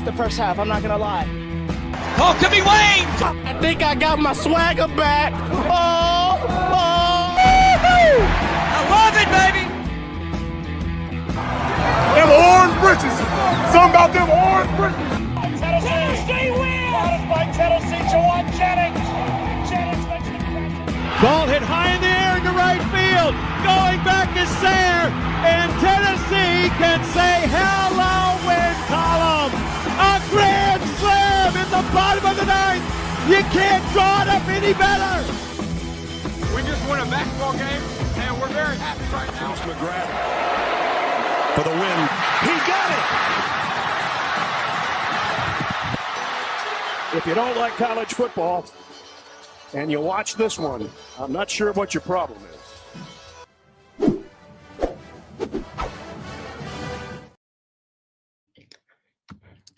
the first half, I'm not going to lie. Oh, could be Wayne! I think I got my swagger back. Oh! I love it, baby! Them orange britches. Something about them orange britches. Tennessee wins! By Tennessee, Jawan Jennings. Jennings makes the catch. Ball hit high in the air into right field. Going back is Sayre. And Tennessee can say hello, win column. A grand slam in the bottom of the ninth. You can't draw it up any better. We just won a basketball game, and we're very happy right now. McGrath for the win. He got it. If you don't like college football and you watch this one, I'm not sure what your problem is.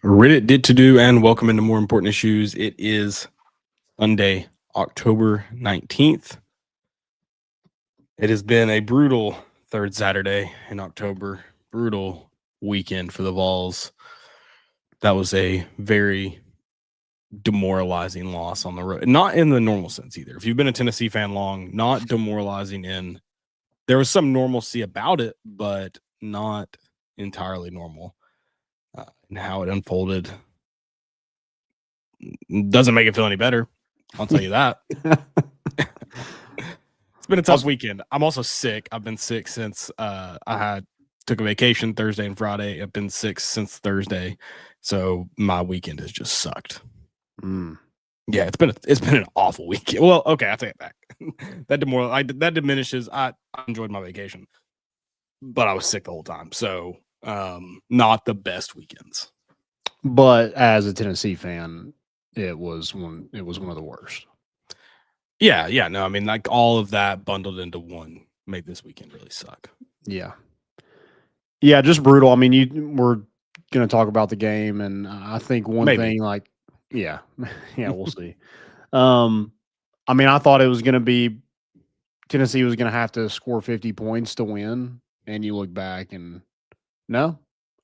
Reddit did to do, and welcome into More Important Issues. It is Sunday, October 19th. It has been a brutal third Saturday in October, brutal weekend for the Vols. That was a very demoralizing loss on the road. Not in the normal sense either. If you've been a Tennessee fan long, not demoralizing in, there was some normalcy about it, but not entirely normal. And how it unfolded doesn't make it feel any better. I'll tell you that. It's been a tough weekend. I'm also sick. I've been sick since I took a vacation Thursday and Friday. I've been sick since Thursday, so my weekend has just sucked. Yeah, it's been an awful weekend. Well, okay, I take it back. That diminishes. I enjoyed my vacation, but I was sick the whole time, so not the best weekends. But as a Tennessee fan, it was one of the worst. Yeah, no, I mean, like all of that bundled into one made this weekend really suck. Yeah, just brutal. I mean, we're going to talk about the game, and I think one thing, like, yeah, we'll see. I mean, I thought it was going to be Tennessee was going to have to score 50 points to win, and you look back and no,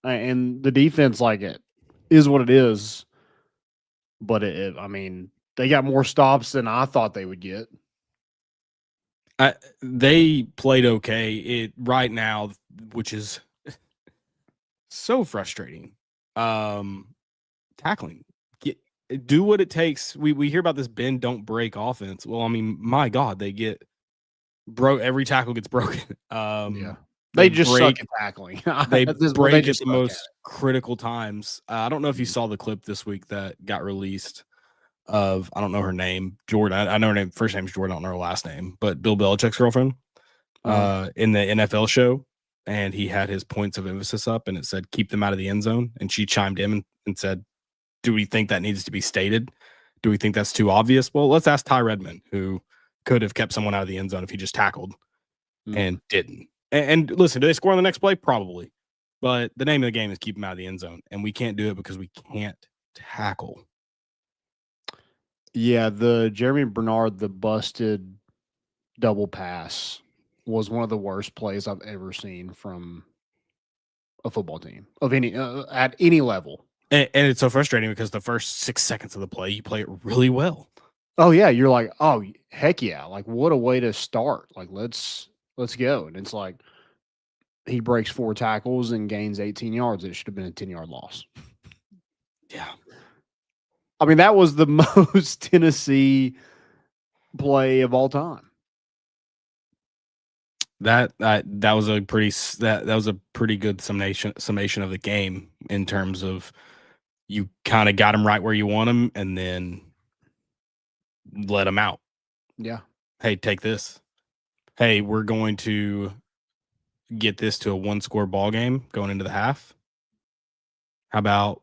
and the defense, like, it is what it is, but I mean, they got more stops than I thought they would get. They played okay right now, which is so frustrating. Tackling, do what it takes. We hear about this bend don't break offense. Well, I mean, my God, they get broke. Every tackle gets broken. Yeah. They just suck at tackling. They break at the most critical times. I don't know if you saw the clip this week that got released of, I don't know her name, Jordan. I know her name. First name's Jordan. I don't know her last name, but Bill Belichick's girlfriend in the NFL show. And he had his points of emphasis up and it said, keep them out of the end zone. And she chimed in and said, do we think that needs to be stated? Do we think that's too obvious? Well, let's ask Ty Redmond, who could have kept someone out of the end zone if he just tackled and didn't. And listen, do they score on the next play? Probably. But the name of the game is keep them out of the end zone. And we can't do it because we can't tackle. Yeah, the Jeremy Bernard, the busted double pass was one of the worst plays I've ever seen from a football team of any at any level. And it's so frustrating because the first 6 seconds of the play, you play it really well. Oh, yeah. You're like, oh, heck yeah. Like, what a way to start. Like, let's go. And it's like he breaks 4 tackles and gains 18 yards. It should have been a 10-yard loss. Yeah. I mean, that was the most Tennessee play of all time. That was a pretty good summation of the game in terms of you kind of got them right where you want them and then let them out. Yeah. Hey, take this. Hey, we're going to get this to a 1-score ball game going into the half. How about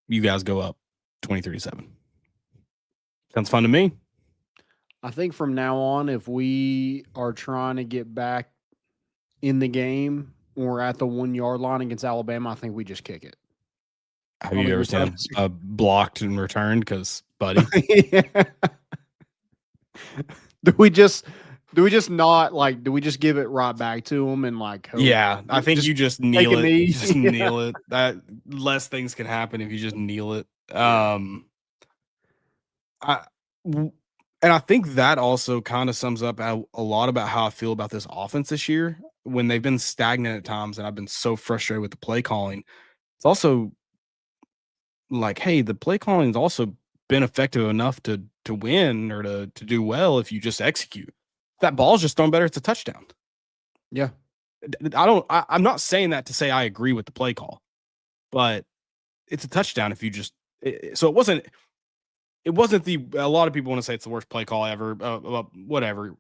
you guys go up 23-7? Sounds fun to me. I think from now on, if we are trying to get back in the game or at the 1-yard line against Alabama, I think we just kick it. Have you ever seen a blocked and returned? Because, buddy. Do we just Do we just not like? Do we just give it right back to him and like? Hope, yeah, I think you just kneel it. Knee. Just kneel it. That less things can happen if you just kneel it. And I think that also kind of sums up a lot about how I feel about this offense this year when they've been stagnant at times, and I've been so frustrated with the play calling. It's also like, hey, the play calling has also been effective enough to win or to do well if you just execute. If that ball's just thrown better, it's a touchdown. Yeah. I'm not saying that to say I agree with the play call, but it's a touchdown if you just so it wasn't a lot of people want to say it's the worst play call ever, whatever.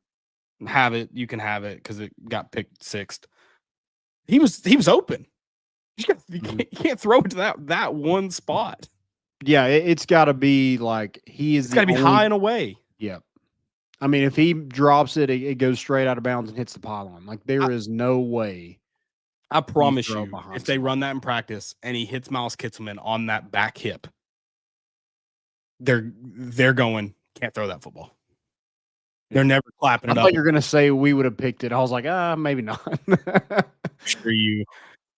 Have it, you can have it because it got picked sixth. He was open. You can't throw it to that one spot. Yeah, it's got to be like it's got to be high and away. Yeah. I mean, if he drops it, it goes straight out of bounds and hits the pylon. Like there is no way. I promise you, if they run that in practice and he hits Miles Kitselman on that back hip, they're going, can't throw that football. They're never clapping it up. I thought you were gonna say we would have picked it. I was like, maybe not. Sure, we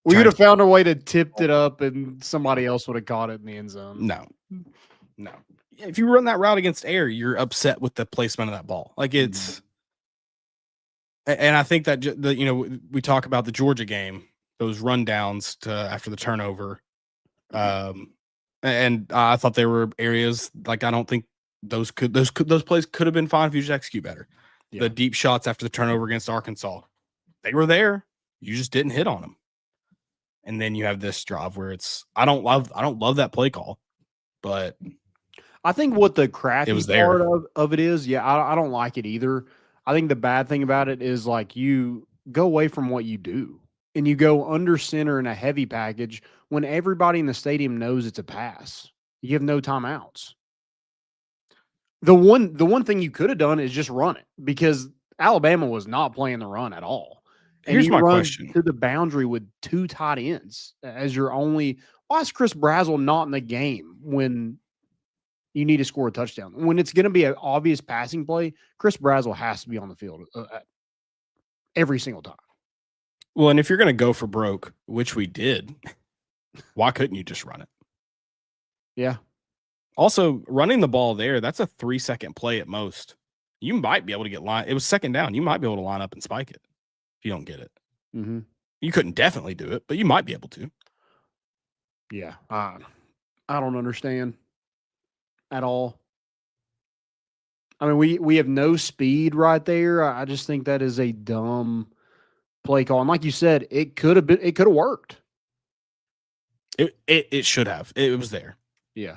would have found a way to tip it up, and somebody else would have caught it in the end zone. No. If you run that route against air, you're upset with the placement of that ball. Like it's, and I think that we talk about the Georgia game, those rundowns after the turnover, and I thought there were areas like I don't think those plays could have been fine if you just execute better. Yeah. The deep shots after the turnover against Arkansas, they were there. You just didn't hit on them. And then you have this drive where I don't love that play call, but I think what the crappy part of it is, I don't like it either. I think the bad thing about it is like you go away from what you do and you go under center in a heavy package when everybody in the stadium knows it's a pass. You have no timeouts. The one thing you could have done is just run it because Alabama was not playing the run at all. And here's my question: to the boundary with two tight ends as your only. Why is Chris Brazzell not in the game when you need to score a touchdown? When it's going to be an obvious passing play, Chris Brazzell has to be on the field every single time. Well, and if you're going to go for broke, which we did, why couldn't you just run it? Yeah. Also, running the ball there, that's a 3-second play at most. You might be able to get line. It was second down. You might be able to line up and spike it if you don't get it. Mm-hmm. You couldn't definitely do it, but you might be able to. Yeah. I don't understand at all. I mean, we have no speed right there. I just think that is a dumb play call. And like you said, it could have worked. It should have. It was there. Yeah.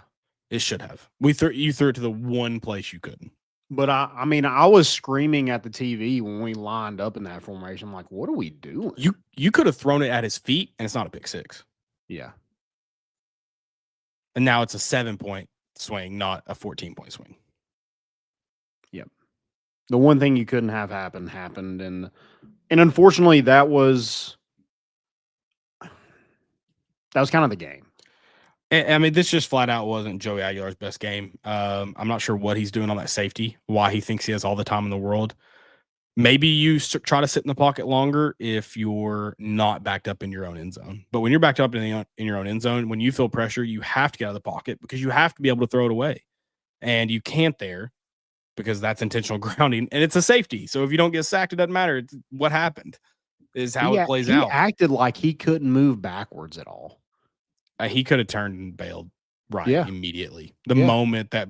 It should have. You threw it to the one place you couldn't. But I mean, I was screaming at the TV when we lined up in that formation. I'm like, what are we doing? You could have thrown it at his feet, and it's not a pick six. Yeah. And now it's a 7-point swing, not a 14-point swing. Yep. The one thing you couldn't have happened, and unfortunately, that was kind of the game. I mean, this just flat out wasn't Joey Aguilar's best game. I'm not sure what he's doing on that safety, why he thinks he has all the time in the world. Maybe you try to sit in the pocket longer if you're not backed up in your own end zone. But when you're backed up in your own end zone, when you feel pressure, you have to get out of the pocket because you have to be able to throw it away. And you can't there because that's intentional grounding. And it's a safety. So if you don't get sacked, it doesn't matter. It's what happened is how it plays out. He acted like he couldn't move backwards at all. He could have turned and bailed immediately. The moment that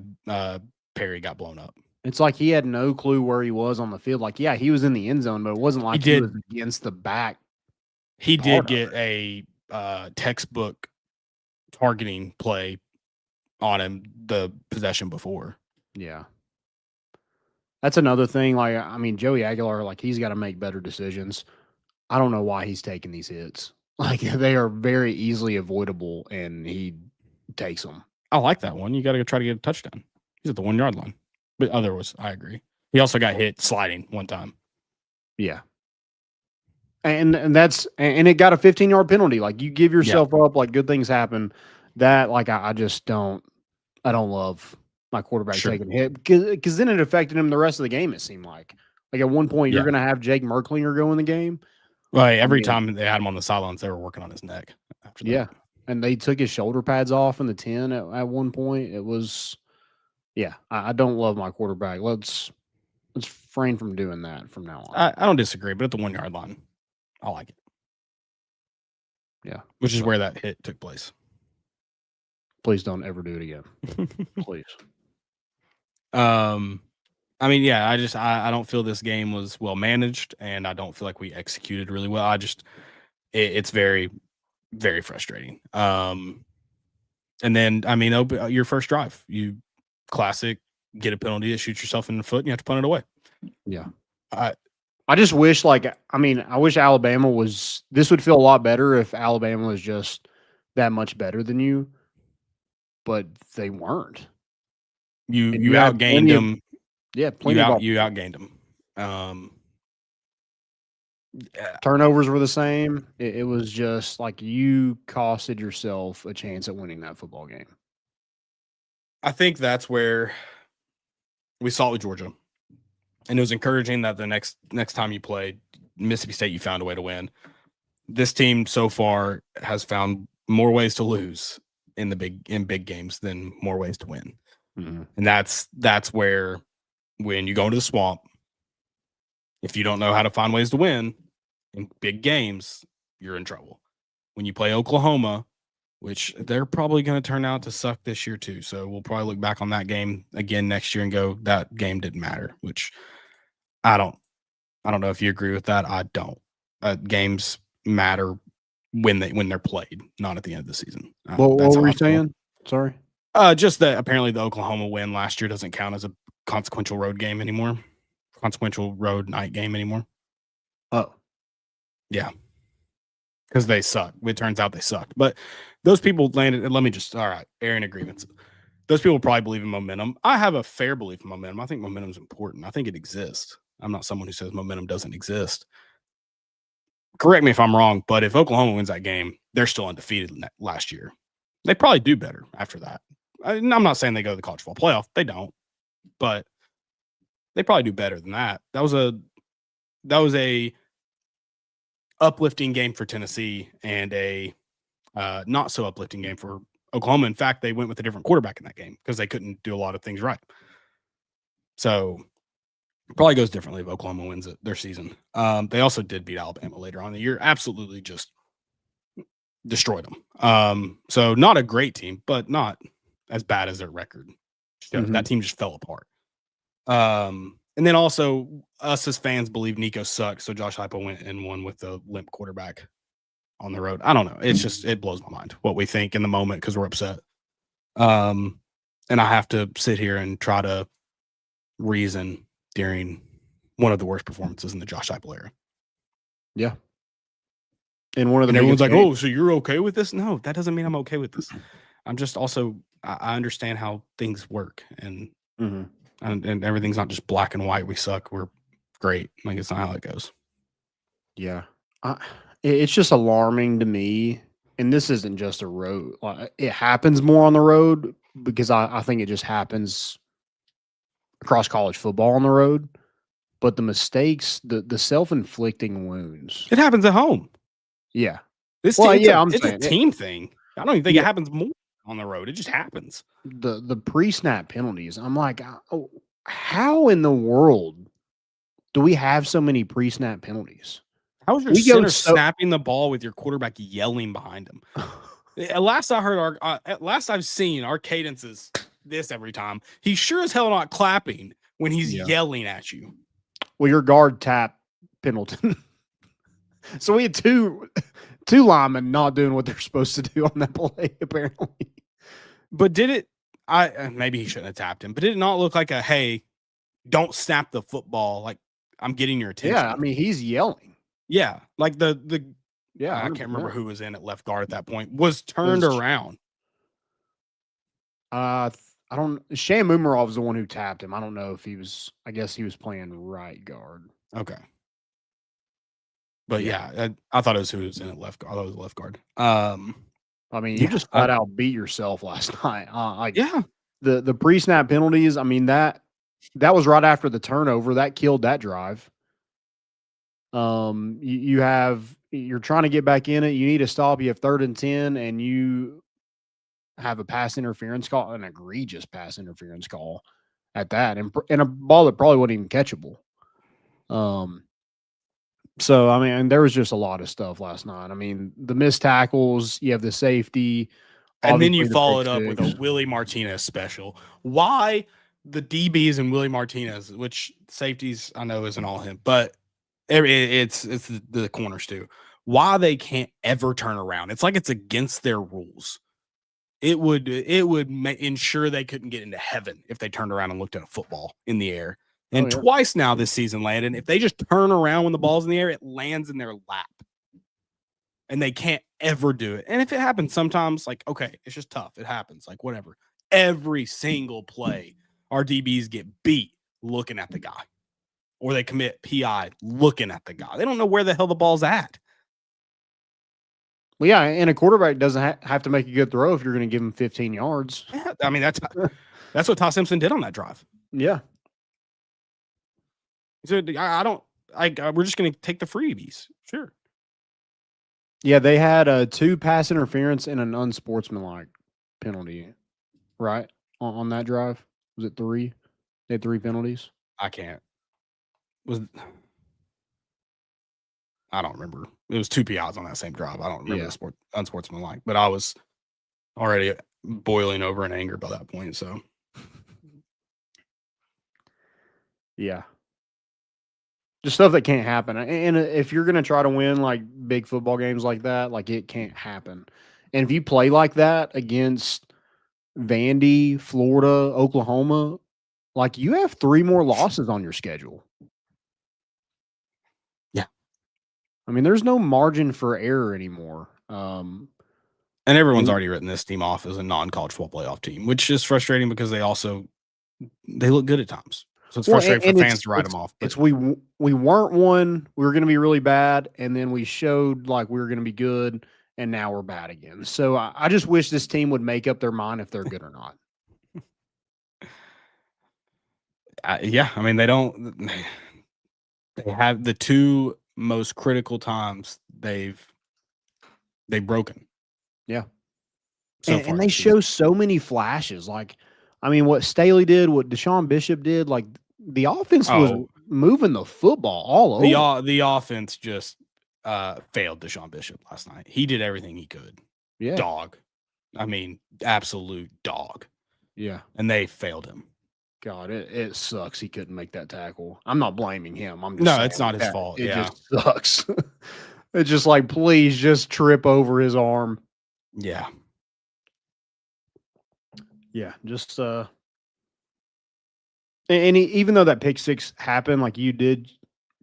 Perry got blown up. It's like he had no clue where he was on the field. Like, he was in the end zone, but it wasn't like he was against the back. He did get a textbook targeting play on him the possession before. Yeah. That's another thing. Like, I mean, Joey Aguilar, like, he's got to make better decisions. I don't know why he's taking these hits. Like, they are very easily avoidable, and he takes them. I like that one. You got to go try to get a touchdown. He's at the 1-yard line. But otherwise, I agree. He also got hit sliding one time. Yeah. And it got a 15-yard penalty. Like, you give yourself up, like, good things happen. That, like, I just don't love my quarterback taking a hit because then it affected him the rest of the game, it seemed like. Like at one point, you're going to have Jake Merklinger go in the game. Right. Every time they had him on the sidelines, they were working on his neck. After that. Yeah. And they took his shoulder pads off in the 10 at one point. It was, I don't love my quarterback. Let's refrain from doing that from now on. I don't disagree, but at the 1 yard line, I like it. Yeah. Which is where that hit took place. Please don't ever do it again. Please. I mean, yeah, I don't feel this game was well managed, and I don't feel like we executed really well. It's very, very frustrating. And then, I mean, your first drive, you classic, get a penalty, shoot yourself in the foot, and you have to punt it away. Yeah. I just wish, I wish Alabama was, this would feel a lot better if Alabama was just that much better than you, but they weren't. You outgained them. Yeah, you outgained them. Turnovers were the same. It was just like you costed yourself a chance at winning that football game. I think that's where we saw it with Georgia. And it was encouraging that the next time you played Mississippi State, you found a way to win. This team so far has found more ways to lose in big games than more ways to win. Mm-hmm. And that's where, when you go into the swamp, if you don't know how to find ways to win in big games, you're in trouble. When you play Oklahoma, which they're probably going to turn out to suck this year too. So we'll probably look back on that game again next year and go, that game didn't matter, which I don't know if you agree with that. I don't. Games matter when they're played, not at the end of the season. What were you saying? Sorry. Just that apparently the Oklahoma win last year doesn't count as a consequential road game anymore. Consequential road night game anymore. Oh. Yeah. Because they suck. It turns out they sucked. But those people landed, all right, airing agreements. Those people probably believe in momentum. I have a fair belief in momentum. I think momentum is important. I think it exists. I'm not someone who says momentum doesn't exist. Correct me if I'm wrong, but if Oklahoma wins that game, they're still undefeated last year. They probably do better after that. I'm not saying they go to the college football playoff. They don't. But they probably do better than that. That was a uplifting game for Tennessee and a not so uplifting game for Oklahoma. In fact, they went with a different quarterback in that game because they couldn't do a lot of things right. So it probably goes differently if Oklahoma wins their season. They also did beat Alabama later on in the year. Absolutely just destroyed them. So not a great team, but not as bad as their record. That team just fell apart. And then also us as fans believe Nico sucked, so Josh Heupel went and won with the limp quarterback on the road. I don't know. It's just, it blows my mind what we think in the moment because we're upset. And I have to sit here and try to reason during one of the worst performances in the Josh Heupel era. Yeah. And everyone's like, oh, so you're okay with this? No, that doesn't mean I'm okay with this. I'm just also, I understand how things work and everything's not just black and white. We suck. We're great. Like, it's not how it goes. Yeah. It's just alarming to me. And this isn't just a road. It happens more on the road because I think it just happens across college football on the road. But the mistakes, the self-inflicting wounds. It happens at home. Yeah. It's a team thing. I don't even think it happens more on the road. It just happens. The pre-snap penalties. I'm like, oh, how in the world do we have so many pre-snap penalties? How is your center snapping the ball with your quarterback yelling behind him? Last I've seen, our cadence is this every time. He's sure as hell not clapping when he's yelling at you. Well, your guard tapped Pendleton. So we had two linemen not doing what they're supposed to do on that play, apparently. But did it? Maybe he shouldn't have tapped him. But did it not look like hey, don't snap the football? Like, I'm getting your attention. Yeah, I mean, he's yelling. Yeah, like I 100%. can't remember who was in at left guard at that point. Was turned around. I don't. Shane Mumarov was the one who tapped him. I don't know if he was. I guess he was playing right guard. Okay. But yeah, I thought it was who was in at left guard. I thought it was left guard. I mean, you just flat out beat yourself last night. Yeah. The pre-snap penalties. I mean, that that was right after the turnover that killed that drive. You're trying to get back in it. You need to stop. You have 3rd and 10, and you have a pass interference call, an egregious pass interference call at that, and a ball that probably wasn't even catchable. So I mean, there was just a lot of stuff last night. I mean, the missed tackles, you have the safety, and then you the followed up with a Willie Martinez special. Why the DBs and Willie Martinez, which safeties I know isn't all him, but it's the corners too. Why they can't ever turn around? It's like it's against their rules. It would ensure they couldn't get into heaven if they turned around and looked at a football in the air. And twice now this season, Landon, if they just turn around when the ball's in the air, it lands in their lap. And they can't ever do it. And if it happens sometimes, like, okay, it's just tough. It happens, like, whatever. Every single play, our DBs get beat looking at the guy. Or they commit PI looking at the guy. They don't know where the hell the ball's at. Well, yeah, and a quarterback doesn't have to make a good throw if you're going to give him 15 yards. Yeah, I mean, that's what Ty Simpson did on that drive. Yeah. He said, we're just going to take the freebies. Sure. Yeah, they had 2 pass interference and an unsportsmanlike penalty, right? On that drive. Was it 3? They had 3 penalties. I don't remember. It was 2 PIs on that same drive. I don't remember the unsportsmanlike, but I was already boiling over in anger by that point. So, yeah. Just stuff that can't happen. And if you're going to try to win like big football games like that, like it can't happen. And if you play like that against Vandy, Florida, Oklahoma, like you have 3 more losses on your schedule. Yeah. I mean, there's no margin for error anymore. And everyone's already written this team off as a non-college football playoff team, which is frustrating because they look good at times. So it's frustrating for fans to write them off. It's we weren't one. We were going to be really bad, and then we showed like we were going to be good, and now we're bad again. So I just wish this team would make up their mind if they're good or not. Yeah, I mean they have the 2 most critical times they've broken. Yeah, and they show so many flashes. Like, I mean, what Staley did, what Deshaun Bishop did, like the offense was moving the football all over. The offense just failed Deshaun Bishop last night. He did everything he could. Yeah, dog. I mean, absolute dog. Yeah, and they failed him. God, it sucks he couldn't make that tackle. I'm not blaming him. I'm just saying it's not his fault. It just sucks. It's just like, please just trip over his arm. Yeah. Yeah, just and even though that pick 6 happened, like you did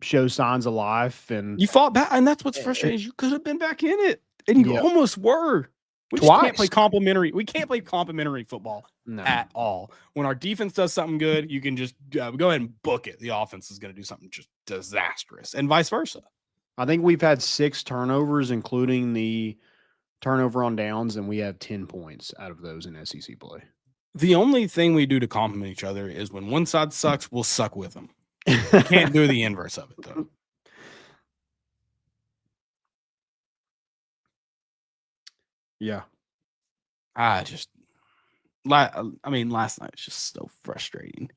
show signs of life and you fought back, and that's what's frustrating. You could have been back in it, and you almost were. We just can't play complimentary. We can't play complimentary football at all. When our defense does something good, you can just go ahead and book it. The offense is going to do something just disastrous, and vice versa. I think we've had 6 turnovers, including the turnover on downs, and we have 10 points out of those in SEC play. The only thing we do to compliment each other is when one side sucks, we'll suck with them. We can't do the inverse of it, though. Yeah. Last night was just so frustrating.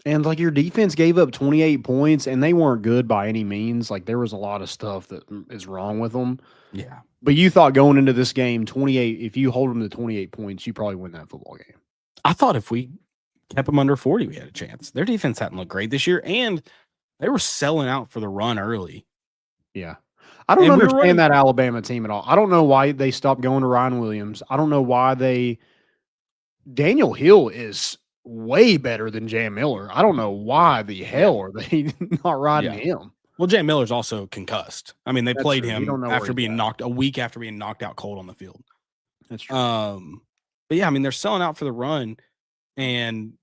And like your defense gave up 28 points and they weren't good by any means. Like there was a lot of stuff that is wrong with them. Yeah. But you thought going into this game, 28, if you hold them to 28 points, you probably win that football game. I thought if we kept them under 40, we had a chance. Their defense hadn't looked great this year, and they were selling out for the run early. Yeah. I don't understand that Alabama team at all. I don't know why they stopped going to Ryan Williams. I don't know why Daniel Hill is way better than Jam Miller. I don't know why the hell are they not riding him. Well, Jam Miller's also concussed. I mean, they played him after being a week after being knocked out cold on the field. That's true. But yeah, I mean, they're selling out for the run, and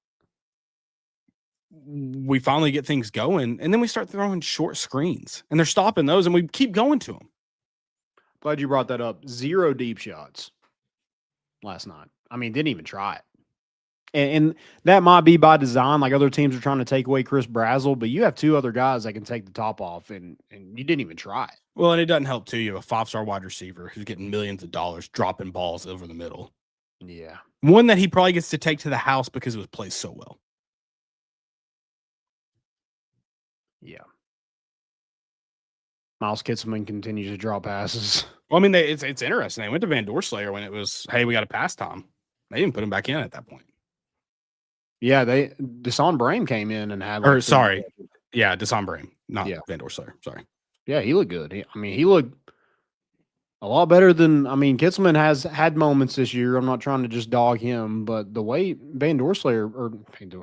we finally get things going, and then we start throwing short screens, and they're stopping those, and we keep going to them. Glad you brought that up. 0 deep shots last night. I mean, didn't even try it. And that might be by design. Like other teams are trying to take away Chris Brazzell, but you have two other guys that can take the top off, and you didn't even try it. Well, and it doesn't help too. You have a 5-star wide receiver who's getting millions of dollars dropping balls over the middle. Yeah. One that he probably gets to take to the house because it was played so well. Yeah. Miles Kitselman continues to draw passes. Well, I mean, it's interesting. They went to Van Doorslayer when it was, hey, we got a pass time. They didn't put him back in at that point. Yeah, Deshaun Brame came in and had. Yeah, Deshaun Brame, not Van Doorslayer. Sorry. Yeah, he looked good. He looked a lot better than. Kitselman has had moments this year. I'm not trying to just dog him, but the way Van Doorslayer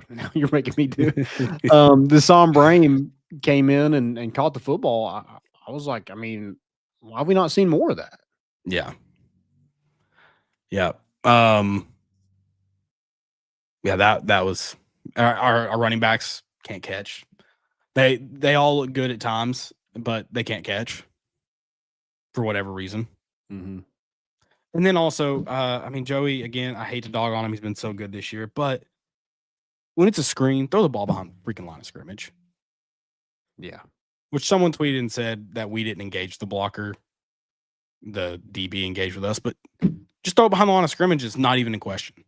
now you're making me do. Deshaun Brame came in and caught the football. I was like, why have we not seen more of that? Yeah. Yeah. Yeah, that was our running backs can't catch. They all look good at times, but they can't catch for whatever reason. Mm-hmm. And then also, Joey, again, I hate to dog on him. He's been so good this year, but when it's a screen, throw the ball behind the freaking line of scrimmage. Yeah. Which someone tweeted and said that we didn't engage the blocker. The DB engaged with us, but just throw it behind the line of scrimmage is not even in question.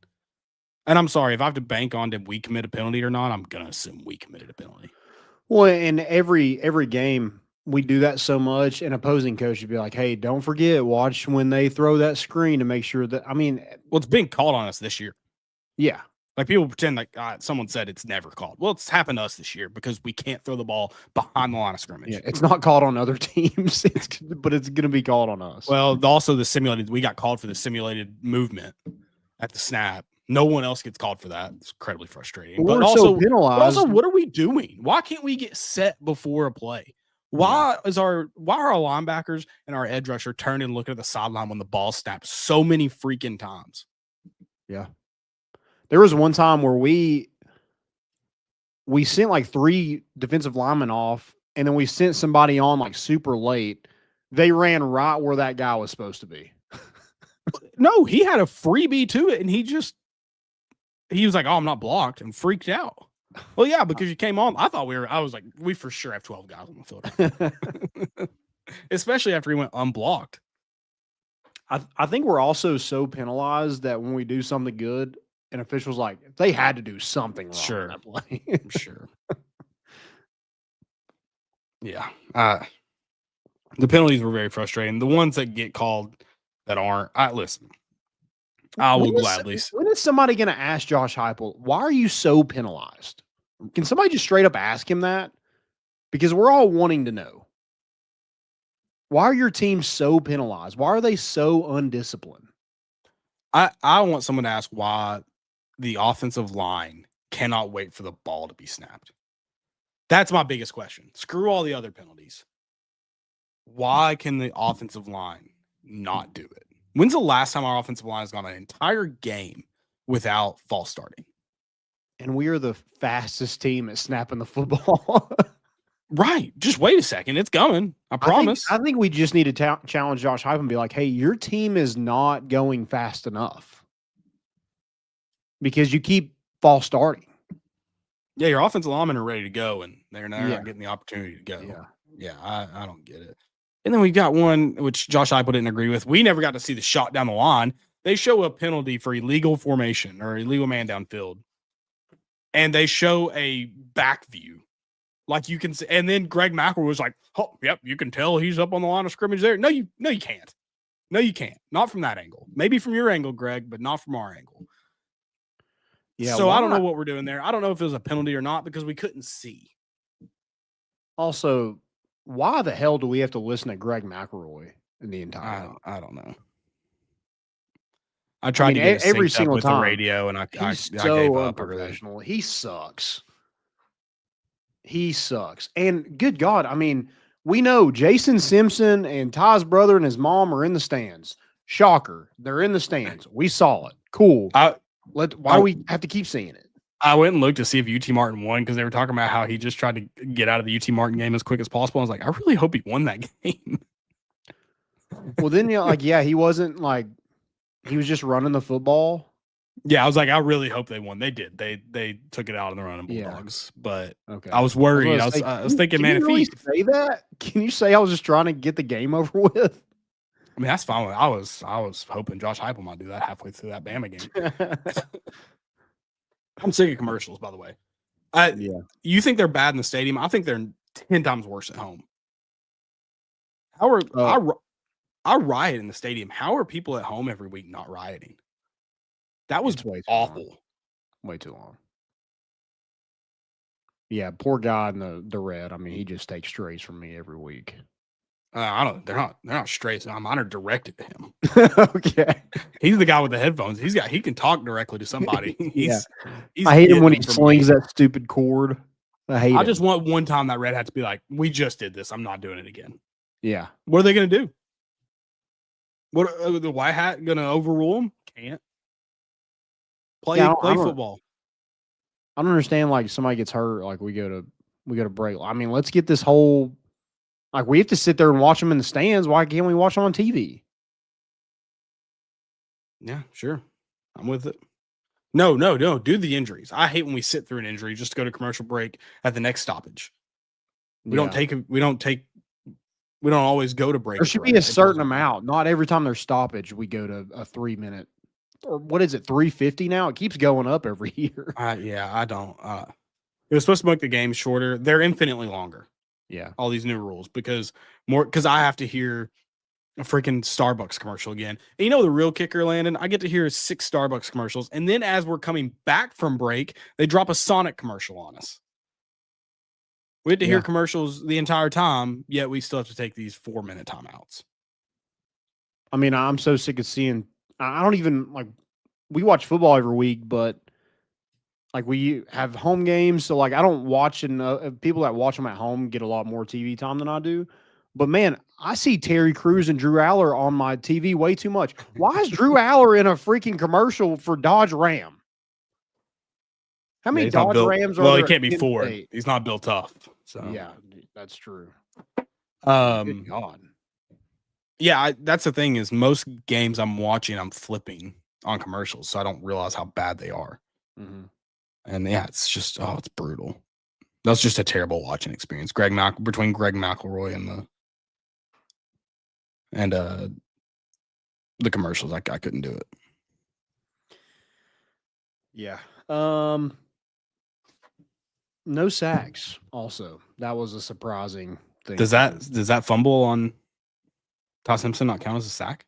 And I'm sorry, if I have to bank on did we commit a penalty or not, I'm going to assume we committed a penalty. Well, in every game, we do that so much, and opposing coach would be like, hey, don't forget, watch when they throw that screen to make sure that, well, it's being called on us this year. Yeah. Like people pretend like someone said it's never called. Well, it's happened to us this year because we can't throw the ball behind the line of scrimmage. Yeah, it's not called on other teams, but it's going to be called on us. Well, also we got called for the simulated movement at the snap. No one else gets called for that. It's incredibly frustrating. But also penalized. But also, what are we doing? Why can't we get set before a play? Why are our linebackers and our edge rusher turning and looking at the sideline when the ball snaps so many freaking times? Yeah. There was one time where we sent like 3 defensive linemen off, and then we sent somebody on like super late. They ran right where that guy was supposed to be. No, he had a freebie to it, and he was like, oh, I'm not blocked, and freaked out. Well, yeah, because you came on. I was like, we for sure have 12 guys on the field. Especially after he went unblocked. I think we're also so penalized that when we do something good, and officials like, they had to do something wrong. Sure. In that play. Sure. Yeah. The penalties were very frustrating. The ones that get called that aren't, listen. I will gladly. When is somebody going to ask Josh Heupel, why are you so penalized? Can somebody just straight up ask him that? Because we're all wanting to know. Why are your teams so penalized? Why are they so undisciplined? I want someone to ask why the offensive line cannot wait for the ball to be snapped. That's my biggest question. Screw all the other penalties. Why can the offensive line not do it? When's the last time our offensive line has gone an entire game without false starting? And we are the fastest team at snapping the football. Right. Just wait a second. It's coming. I promise. I think we just need to challenge Josh Heupel and be like, hey, your team is not going fast enough because you keep false starting. Yeah, your offensive linemen are ready to go, and they're not getting the opportunity to go. Yeah, I don't get it. And then we got one, which Josh Heupel didn't agree with. We never got to see the shot down the line. They show a penalty for illegal formation or illegal man downfield, and they show a back view. Like you can see, and then Greg McElroy was like, "Oh, yep, you can tell he's up on the line of scrimmage there." No, you can't. No, you can't. Not from that angle. Maybe from your angle, Greg, but not from our angle. Yeah. So I don't know what we're doing there. I don't know if it was a penalty or not because we couldn't see. Also, why the hell do we have to listen to Greg McElroy in the entire? I don't know. I tried to get every single with time the radio, and I so gave up. Unprofessional. He sucks. He sucks. And good God, we know Jason Simpson and Ty's brother and his mom are in the stands. Shocker. They're in the stands. We saw it. Cool. Why do we have to keep seeing it? I went and looked to see if UT Martin won because they were talking about how he just tried to get out of the UT Martin game as quick as possible. I was like, I really hope he won that game. Well, then he wasn't he was just running the football. Yeah, I was like, I really hope they won. They did. They took it out on the Running Bulldogs, but Okay. I was worried. I was thinking, man, if you really say that, can you say I was just trying to get the game over with? I mean, that's fine. I was hoping Josh Heupel might do that halfway through that Bama game. I'm sick of commercials, by the way. You think they're bad in the stadium? I think they're 10 times worse at home. I riot in the stadium. How are people at home every week not rioting? That was awful. Way too long. Yeah, poor guy in the red. I mean, he just takes strays from me every week. They're not straight. So mine are directed to him. Okay. He's the guy with the headphones. He can talk directly to somebody. I hate him when he slings that stupid cord. I just want one time that red hat to be like, we just did this. I'm not doing it again. Yeah. What are they going to do? What the white hat going to overrule them? Can't. Play football. I don't understand. Like somebody gets hurt, like we go to break. I mean, let's get this whole. Like we have to sit there and watch them in the stands. Why can't we watch them on TV? Yeah, sure. I'm with it. No. Do the injuries. I hate when we sit through an injury just to go to commercial break at the next stoppage. We don't always go to break. There should be a certain amount. Not every time there's stoppage, we go to a 3-minute. Or what is it, 350 now? It keeps going up every year. I don't. It was supposed to make the game shorter. They're infinitely longer. Yeah. All these new rules because I have to hear a freaking Starbucks commercial again. And you know the real kicker, Landon? I get to hear 6 Starbucks commercials. And then as we're coming back from break, they drop a Sonic commercial on us. We had to hear commercials the entire time, yet we still have to take these 4-minute timeouts. I mean, I'm so sick of seeing. I don't even like. We watch football every week, but like we have home games, so like I don't watch, and people that watch them at home get a lot more TV time than I do. But man, I see Terry Crews and Drew Aller on my TV way too much. Why is Drew Aller in a freaking commercial for Dodge Ram? How many Dodge Rams are there? Well, he can't be Ford. He's not built tough. So yeah, that's true. Good God. Yeah, that's the thing is most games I'm watching, I'm flipping on commercials, so I don't realize how bad they are. Mm-hmm. And yeah, it's just it's brutal. That's just a terrible watching experience. Between Greg McElroy and the commercials, I couldn't do it. Yeah. No sacks. Also, that was a surprising thing. Does that fumble on Todd Simpson not count as a sack?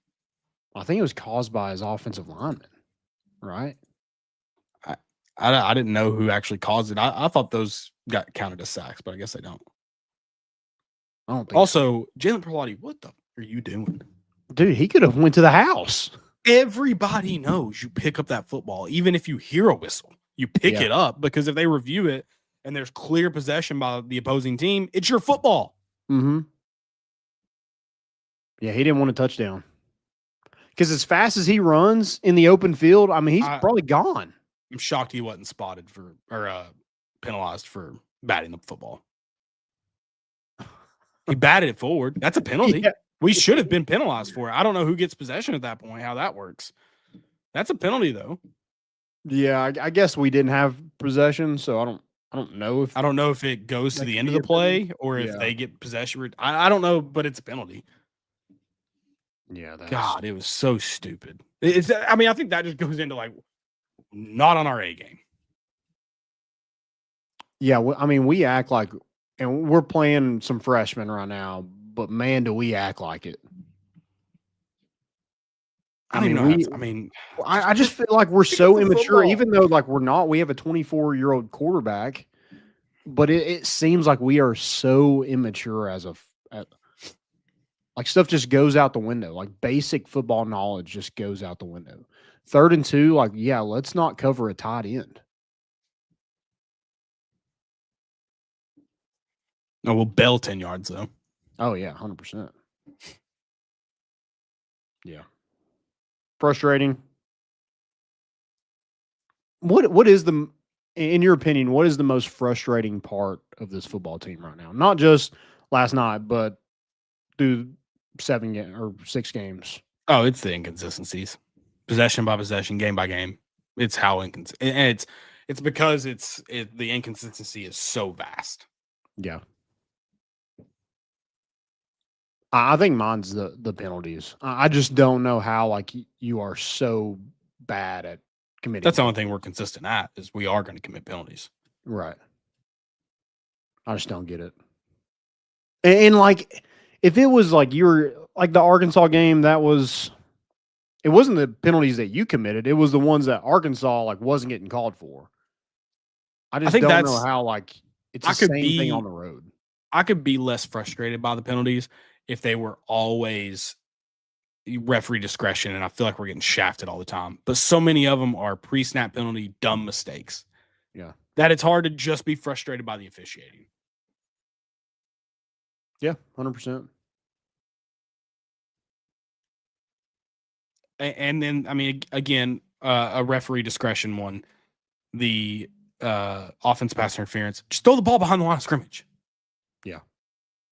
I think it was caused by his offensive lineman, right? I didn't know who actually caused it. I thought those got counted as sacks, but I guess they don't. I don't think. Also, Jalen Perlotti, what the are you doing? Dude, he could have went to the house. Everybody knows you pick up that football, even if you hear a whistle. You pick it up because if they review it and there's clear possession by the opposing team, it's your football. Mm-hmm. Yeah, he didn't want a touchdown. Because as fast as he runs in the open field, I mean, he's probably gone. I'm shocked he wasn't spotted or penalized for batting the football. He batted it forward. That's a penalty. Yeah. We should have been penalized for it. I don't know who gets possession at that point, how that works. That's a penalty, though. Yeah, I guess we didn't have possession, so I don't know if it goes to the end of the play or if they get possession. I don't know, but it's a penalty. Yeah, God, it was so stupid. I think that just goes into like not on our A game. Yeah, we act like, and we're playing some freshmen right now, but man, do we act like it. I just feel like we're so immature, even though like we're not. We have a 24-year-old quarterback, but it seems like we are so immature like stuff just goes out the window. Like basic football knowledge just goes out the window. 3rd and 2, like, yeah, let's not cover a tight end. No, we'll bail 10 yards though. Oh yeah, 100%. Yeah. Frustrating. What is in your opinion, what is the most frustrating part of this football team right now? Not just last night, but through 6 games. Oh, it's the inconsistencies. Possession by possession, game by game. It's how inconsistent, and it's because the inconsistency is so vast. Yeah. I think mine's the penalties. I just don't know how you are so bad at committing. That's the only thing we're consistent at is we are going to commit penalties. Right. I just don't get it. And if it was you were the Arkansas game, it wasn't the penalties that you committed. It was the ones that Arkansas wasn't getting called for. I think don't know how it's the same thing on the road. I could be less frustrated by the penalties if they were always referee discretion, and I feel like we're getting shafted all the time. But so many of them are pre-snap penalty, dumb mistakes. Yeah. That it's hard to just be frustrated by the officiating. Yeah, 100%. And then, I mean, again, a referee discretion one, the offense pass interference, just throw the ball behind the line of scrimmage. Yeah.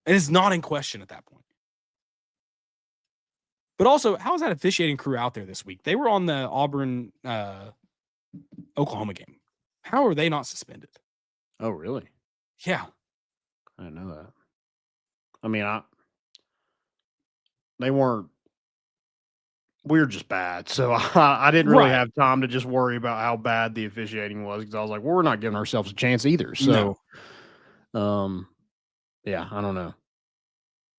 And it's not in question at that point. But also, how is that officiating crew out there this week? They were on the Auburn Oklahoma game. How are they not suspended? Oh, really? Yeah. I didn't know that. I mean, they weren't. We were just bad, so I didn't really have time to just worry about how bad the officiating was because I was like, well, we're not giving ourselves a chance either. So, yeah, I don't know.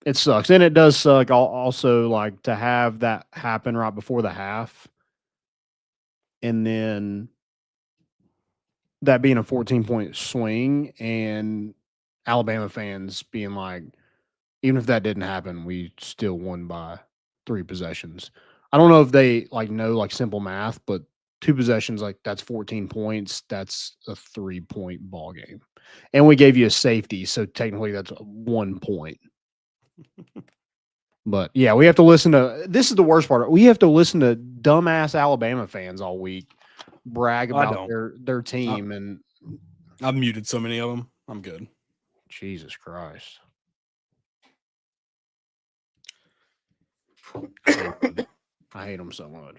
It sucks, and it does suck. Also, to have that happen right before the half, and then that being a 14-point swing, and Alabama fans being like, even if that didn't happen, we still won by 3 possessions. I don't know if they know simple math, but 2 possessions, that's 14 points. That's a 3-point ball game. And we gave you a safety, so technically that's 1 point. But yeah, we have to listen to this is the worst part. We have to listen to dumbass Alabama fans all week brag about their team, and I've muted so many of them. I'm good. Jesus Christ. I hate them so much.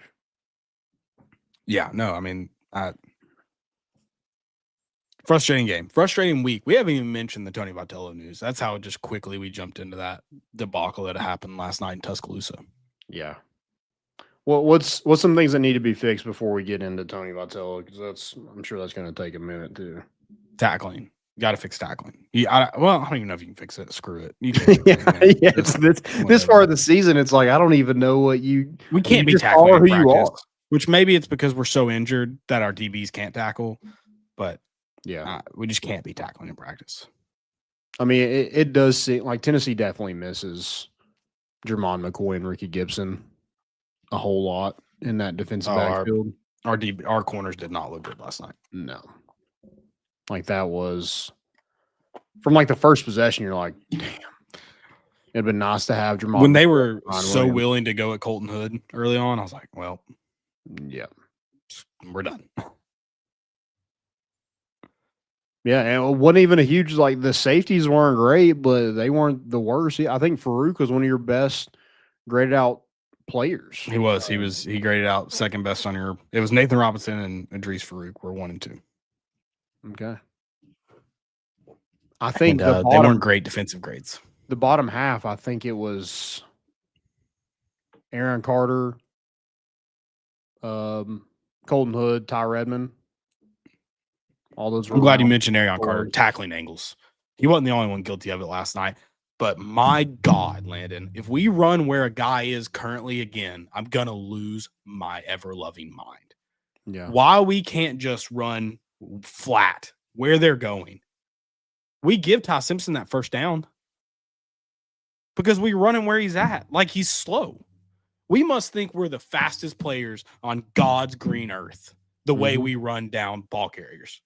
Yeah, no, I mean, frustrating game, frustrating week. We haven't even mentioned the Tony Vitello news. That's how just quickly we jumped into that debacle that happened last night in Tuscaloosa. Yeah. Well, what's some things that need to be fixed before we get into Tony Vitello? Because I'm sure that's going to take a minute too. Tackling. You got to fix tackling. I don't even know if you can fix it. Screw it. This part of the season, it's I don't even know what we can't be tackling who you are. Which maybe it's because we're so injured that our DBs can't tackle, but yeah, we just can't be tackling in practice. I mean, it does seem like Tennessee definitely misses Jermon McCoy and Ricky Gibson a whole lot in that defensive backfield. Our corners did not look good last night. No. That was from the first possession, you're like, damn. It'd been nice to have Jermon. When they were so willing to go at Colton Hood early on, I was like, well, yeah, we're done. Yeah, and it wasn't even a huge the safeties weren't great, but they weren't the worst. I think Farouk was one of your best graded out players. He was. He graded out second best on your. It was Nathan Robinson and Idris Farouk were 1 and 2. Okay. I think they weren't great defensive grades. The bottom half, I think it was Aaron Carter, Colton Hood, Ty Redmond. All those. I'm glad you mentioned Aaron Carter tackling angles. He wasn't the only one guilty of it last night. But my God, Landon, if we run where a guy is currently again, I'm going to lose my ever-loving mind. Yeah. Why we can't just run flat where they're going. We give Ty Simpson that first down because we run him where he's at. He's slow. We must think we're the fastest players on God's green earth the way we run down ball carriers.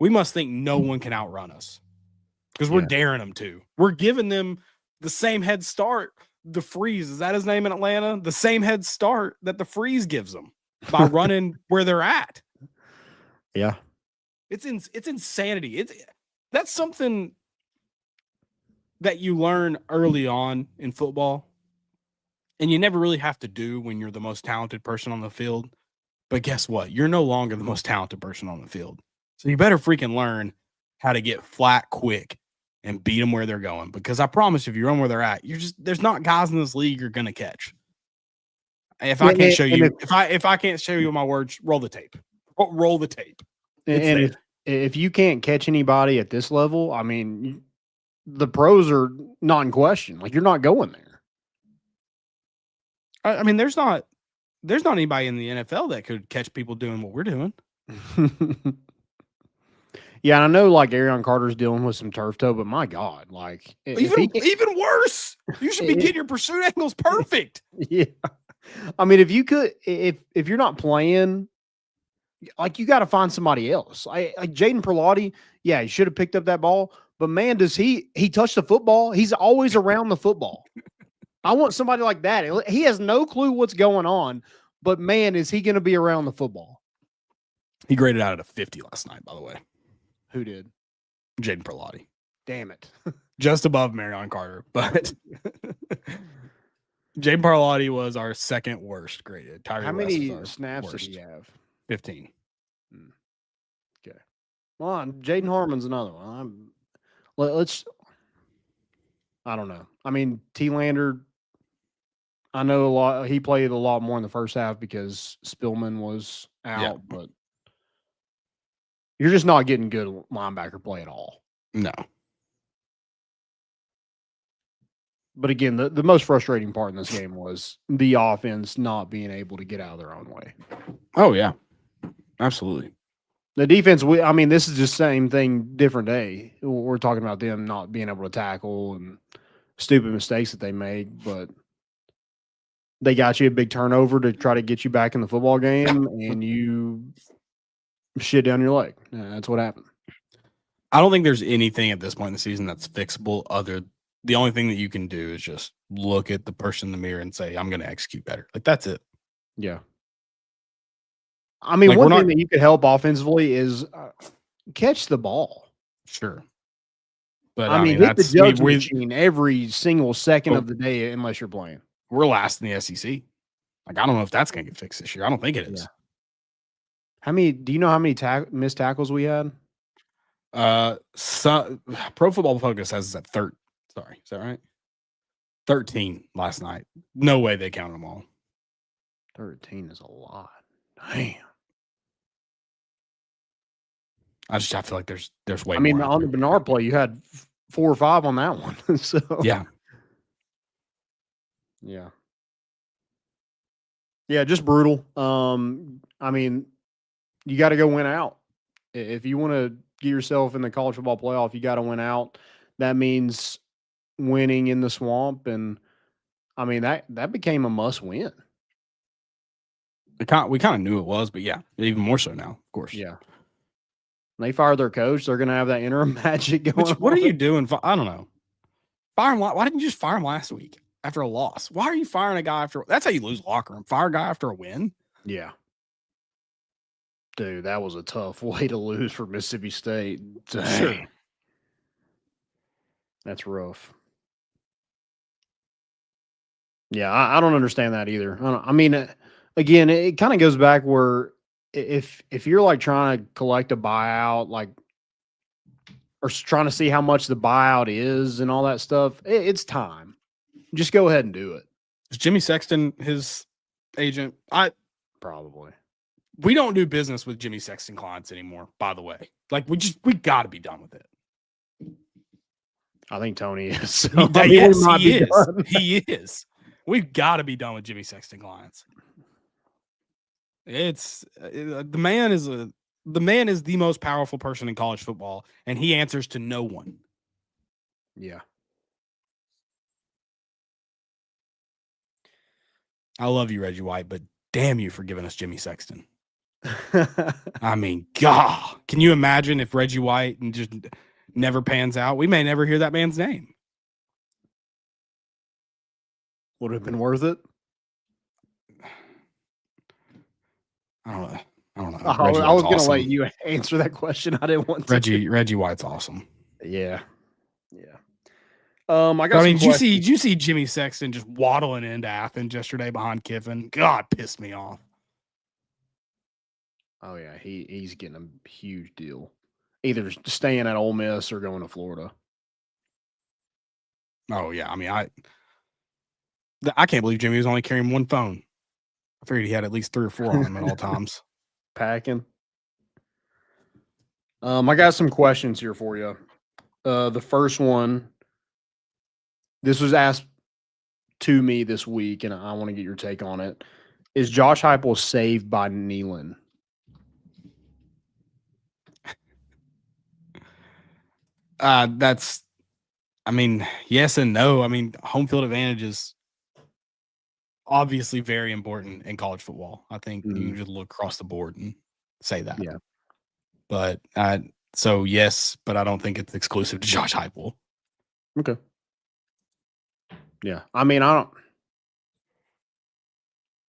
We must think no one can outrun us because we're daring them to. We're giving them the same head start the Freeze. Is that his name in Atlanta? The same head start that the Freeze gives them by running where they're at. Yeah. It's insanity. That's something that you learn early on in football and you never really have to do when you're the most talented person on the field. But guess what? You're no longer the most talented person on the field. So you better freaking learn how to get flat quick and beat them where they're going. Because I promise you, if you run where they're at, there's not guys in this league you're going to catch. If I can't show you, if I can't show you my words, roll the tape. Roll the tape. And if you can't catch anybody at this level, I mean, the pros are not in question. Like, you're not going there. I mean, there's not anybody in the NFL that could catch people doing what we're doing. Yeah, I know, like, Arion Carter's dealing with some turf toe, but my God, like, even worse. You should be getting your pursuit angles perfect. Yeah. I mean, if you're not playing, like, you got to find somebody else. Like Jaden Perlotti, yeah, he should have picked up that ball, but man, does he touch the football? He's always around the football. I want somebody like that. He has no clue what's going on, but man, is he going to be around the football? He graded out at a 50 last night, by the way. Who did? Jaden Perlotti. Damn it. Just above Marion Carter, but Jaden Perlotti was our second worst graded. How many snaps did he have? 15. Okay. Well, Jaden Harmon's another one. Let's. I don't know. I mean, T-Lander, I know a lot. He played a lot more in the first half because Spillman was out, but you're just not getting good linebacker play at all. No. But again, the most frustrating part in this game was the offense not being able to get out of their own way. Oh, yeah. Absolutely. The defense, this is just same thing, different day. We're talking about them not being able to tackle and stupid mistakes that they made, but they got you a big turnover to try to get you back in the football game, and you shit down your leg. That's what happened. I don't think there's anything at this point in the season that's fixable. The only thing that you can do is just look at the person in the mirror and say, I'm going to execute better. Like, that's it. Yeah. I mean, one thing that you could help offensively is catch the ball. Sure. But I mean hit the judge machine every single second of the day unless you're playing. We're last in the SEC. Like, I don't know if that's going to get fixed this year. I don't think it is. Yeah. Do you know how many missed tackles we had? Pro Football Focus has us at 13. Sorry, is that right? 13 last night. No way they counted them all. 13 is a lot. Damn. I feel like there's way more. I mean, on the Bernard play, you had 4 or 5 on that one. So yeah. Yeah, just brutal. I mean, you got to go win out. If you want to get yourself in the college football playoff, you got to win out. That means winning in the swamp, and I mean that became a must win. We kind of knew it was, but yeah, even more so now, of course. Yeah. They fired their coach. They're going to have that interim magic going. What are you doing? I don't know. Fire him. Why didn't you just fire him last week after a loss? Why are you firing a guy after? That's how you lose locker room. Fire a guy after a win. Yeah. Dude, that was a tough way to lose for Mississippi State. Dang. Sure. That's rough. Yeah, I don't understand that either. Again, it kind of goes back where if you're like trying to collect a buyout, like, or trying to see how much the buyout is and all that stuff, it's time. Just go ahead and do it. Is Jimmy Sexton his agent? Probably. We don't do business with Jimmy Sexton clients anymore, by the way. Like, we got to be done with it. I think Tony is. So, yes, he is. He is. We've got to be done with Jimmy Sexton clients. The man is the most powerful person in college football, and he answers to no one. Yeah. I love you, Reggie White, but damn you for giving us Jimmy Sexton. I mean, God, can you imagine if Reggie White and just never pans out? We may never hear that man's name. Would it have been worth it? I don't know. I was going to let you answer that question. I didn't want to. Reggie White's awesome. Yeah. Did you see Jimmy Sexton just waddling into Athens yesterday behind Kiffin? God, pissed me off. Oh yeah, he's getting a huge deal. Either staying at Ole Miss or going to Florida. Oh yeah, I mean I can't believe Jimmy was only carrying one phone. I figured he had at least 3 or 4 on him at all times. Packing. I got some questions here for you. The first one, this was asked to me this week, and I want to get your take on it. Is Josh Heupel saved by Nealon? That's, I mean, yes and no. I mean, home field advantage is obviously very important in college football. I think you can just look across the board and say that. Yeah. But so yes, but I don't think it's exclusive to Josh Heupel. Okay. Yeah. I mean,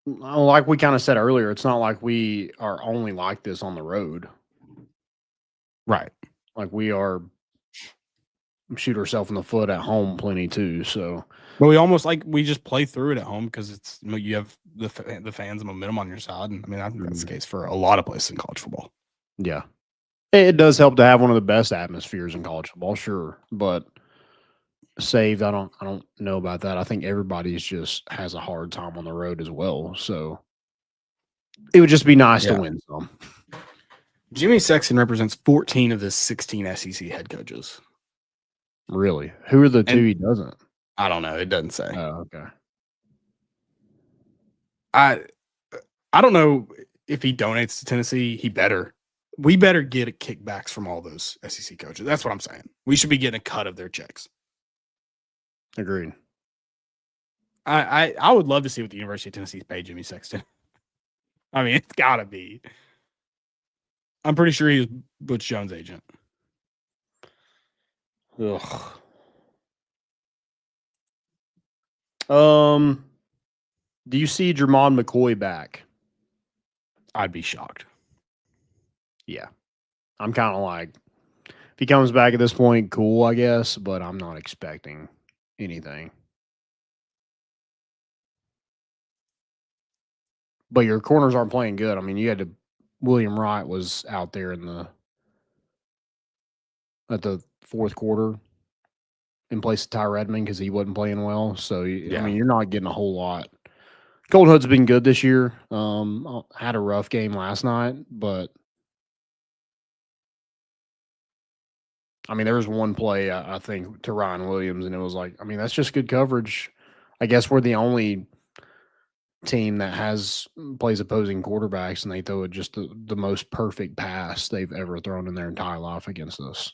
like we kind of said earlier, it's not like we are only like this on the road. Right. Like we are shoot ourselves in the foot at home plenty too. So, but we just play through it at home because it's you have the fans and momentum on your side, and I mean I think that's the case for a lot of places in college football. Yeah, it does help to have one of the best atmospheres in college football, sure, but saved, I don't know about that. I think everybody's just has a hard time on the road as well. So it would just be nice to win some. Jimmy Sexton represents 14 of the 16 SEC head coaches. Really? Who are the two he doesn't? I don't know. It doesn't say. Oh, okay. I don't know if he donates to Tennessee. We better get kickbacks from all those SEC coaches. That's what I'm saying. We should be getting a cut of their checks. Agreed. I would love to see what the University of Tennessee paid Jimmy Sexton. I mean, it's got to be. I'm pretty sure he was Butch Jones' agent. Ugh. Do you see Jermon McCoy back? I'd be shocked. Yeah. I'm kind of like, if he comes back at this point, cool, I guess, but I'm not expecting anything. But your corners aren't playing good. I mean, you had to, William Wright was out there at the fourth quarter in place of Ty Redmond because he wasn't playing well. So, I mean, you're not getting a whole lot. Golden Hood's been good this year. Had a rough game last night, but I mean, there was one play, I think, to Ryan Williams, and it was like, I mean, that's just good coverage. I guess we're the only team that plays opposing quarterbacks, and they throw it just the most perfect pass they've ever thrown in their entire life against us.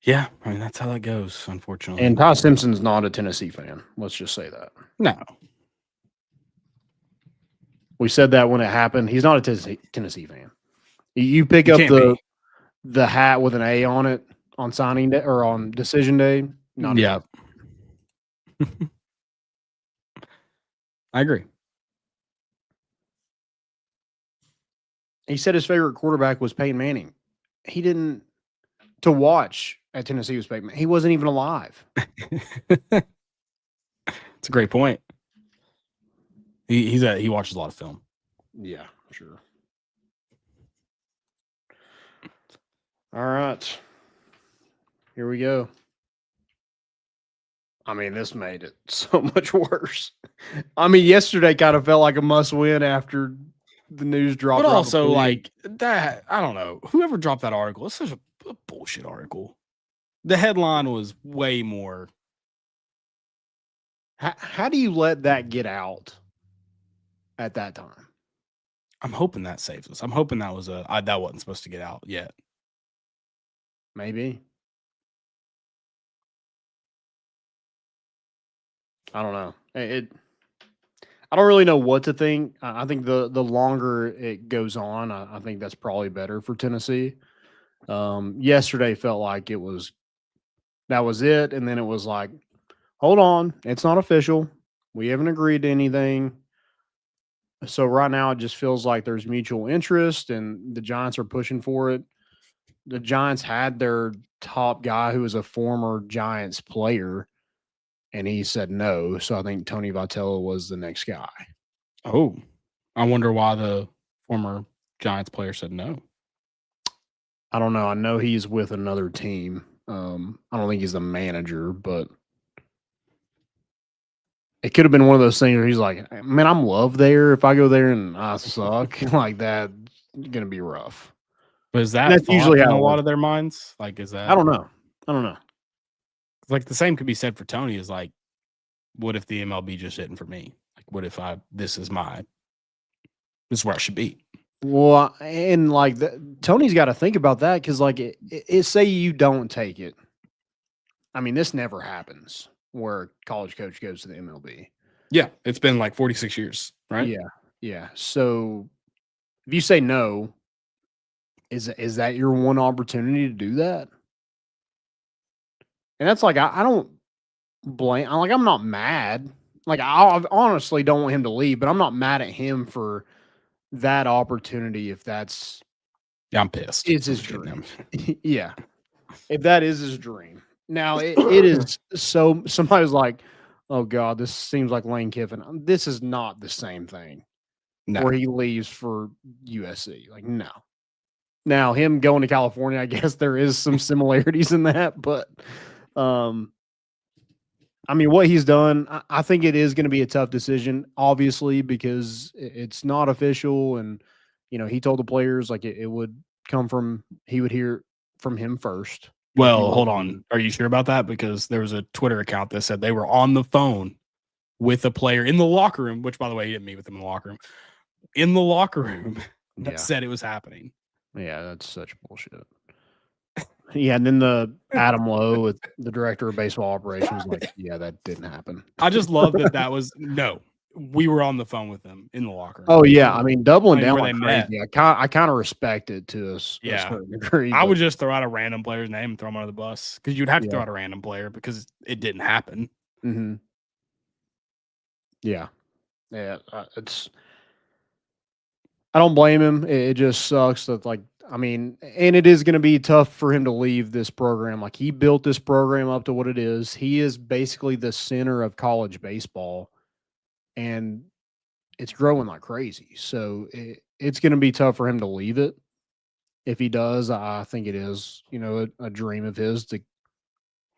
Yeah, I mean, that's how that goes, unfortunately. And Ty Simpson's not a Tennessee fan. Let's just say that. No. We said that when it happened. He's not a Tennessee fan. You pick up the hat with an A on it on signing day or on decision day. Yeah. I agree. He said his favorite quarterback was Peyton Manning. He didn't to watch at Tennessee was Peyton Manning. He wasn't even alive. It's a great point. He watches a lot of film. Yeah, sure. All right. Here we go. I mean, this made it so much worse. I mean, yesterday kind of felt like a must-win after the news dropped. But also, like, that, I don't know. Whoever dropped that article, it's such a bullshit article. The headline was way more. How do you let that get out at that time? I'm hoping that saves us. I'm hoping that was that wasn't supposed to get out yet. Maybe. I don't know. I don't really know what to think. I think the longer it goes on, I think that's probably better for Tennessee. Yesterday felt like that was it, and then it was like, hold on, it's not official. We haven't agreed to anything. So right now it just feels like there's mutual interest, and the Giants are pushing for it. The Giants had their top guy who was a former Giants player and he said no. So I think Tony Vitello was the next guy. Oh, I wonder why the former Giants player said no. I don't know. I know he's with another team. I don't think he's the manager, but it could have been one of those things where he's like, man, I'm loved there. If I go there and I suck like that, it's going to be rough. But is that that's usually in how a lot of their minds? Like, is that? I don't know. Like the same could be said for Tony. Is like, what if the MLB just isn't for me? Like, what if this is where I should be? Well, and like Tony's got to think about that because, like, it say you don't take it. I mean, this never happens where a college coach goes to the MLB. Yeah, it's been like 46 years, right? Yeah. So if you say no, is that your one opportunity to do that? And that's like I don't blame. I'm not mad. Like I honestly don't want him to leave, but I'm not mad at him for that opportunity if that's I'm pissed. It's his dream. Yeah. If that is his dream. Now it is so somebody's like, oh God, this seems like Lane Kiffin. This is not the same thing. No. Where he leaves for USC. Like, no. Now him going to California, I guess there is some similarities in that, but I mean, what he's done, I think it is going to be a tough decision, obviously, because it's not official. And, he told the players like it would come from, he would hear from him first. Well, hold on. Are you sure about that? Because there was a Twitter account that said they were on the phone with a player in the locker room, which, by the way, he didn't meet with him in the locker room. In the locker room that said it was happening. Yeah, that's such bullshit. Yeah, and then the Adam Lowe, the director of baseball operations, like, yeah, that didn't happen. I just love that was no. We were on the phone with them in the locker room. Oh yeah, I mean, doubling down like crazy. I kind of respect it to a certain degree. I would just throw out a random player's name and throw him under the bus because you'd have to throw out a random player because it didn't happen. Mm-hmm. Yeah, it's. I don't blame him. It just sucks that, like, I mean, and it is going to be tough for him to leave this program. Like, he built this program up to what it is. He is basically the center of college baseball, and it's growing like crazy. So it's going to be tough for him to leave it. If he does, I think it is, a dream of his to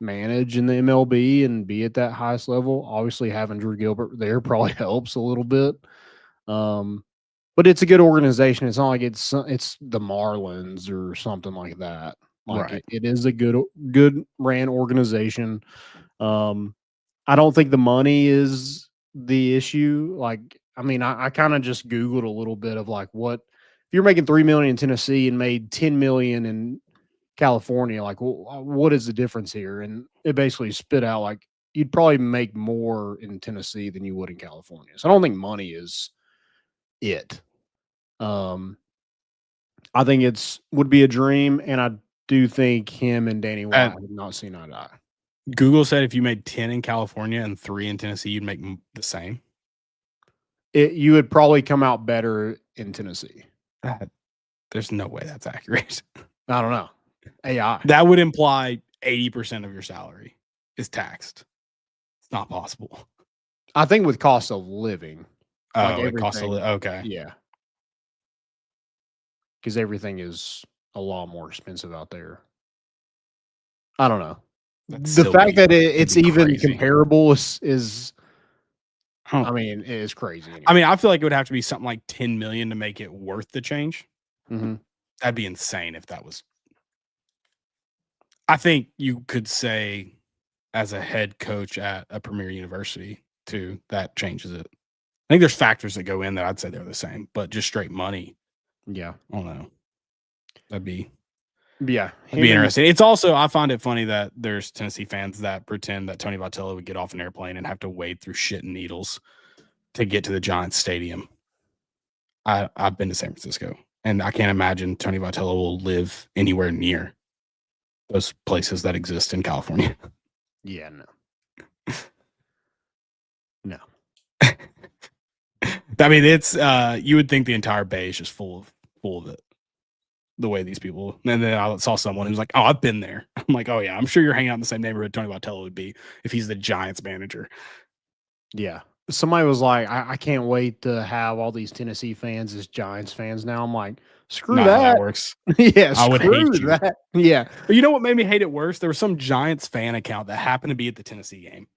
manage in the MLB and be at that highest level. Obviously, having Drew Gilbert there probably helps a little bit. But it's a good organization. It's not like it's the Marlins or something like that. Like right. It is a good ran organization. I don't think the money is the issue. Like, I mean, I kind of just Googled a little bit of like what if you're making $3 million in Tennessee and made $10 million in California, like what is the difference here? And it basically spit out like you'd probably make more in Tennessee than you would in California. So I don't think money is it. I think would be a dream, and I do think him and Danny White have not seen eye to eye. Google said if you made 10 in California and 3 in Tennessee, you'd make the same. You would probably come out better in Tennessee. There's no way that's accurate. I don't know. AI. That would imply 80% of your salary is taxed. It's not possible. I think with cost of living. Okay. Yeah. Because everything is a lot more expensive out there. I don't know. The fact that it's even crazy. Comparable is I mean, it is crazy. Anyway. I mean, I feel like it would have to be something like 10 million to make it worth the change. Mm-hmm. That'd be insane if that was. I think you could say as a head coach at a premier university too, that changes it. I think there's factors that go in that I'd say they're the same, but just straight money. Yeah. I don't know. That'd be interesting. It's also, I find it funny that there's Tennessee fans that pretend that Tony Vitello would get off an airplane and have to wade through shit and needles to get to the Giants stadium. I've been to San Francisco, and I can't imagine Tony Vitello will live anywhere near those places that exist in California. Yeah, no. I mean, it's you would think the entire bay is just full of it. the way these people. And then I saw someone who's like, "Oh, I've been there." I'm like, "Oh yeah, I'm sure you're hanging out in the same neighborhood Tony Vitello would be if he's the Giants manager." Yeah. Somebody was like, I can't wait to have all these Tennessee fans as Giants fans now. I'm like, screw Not how that that. works. Yeah, I would screw hate you. that. Yeah. But you know what made me hate it worse? There was some Giants fan account that happened to be at the Tennessee game.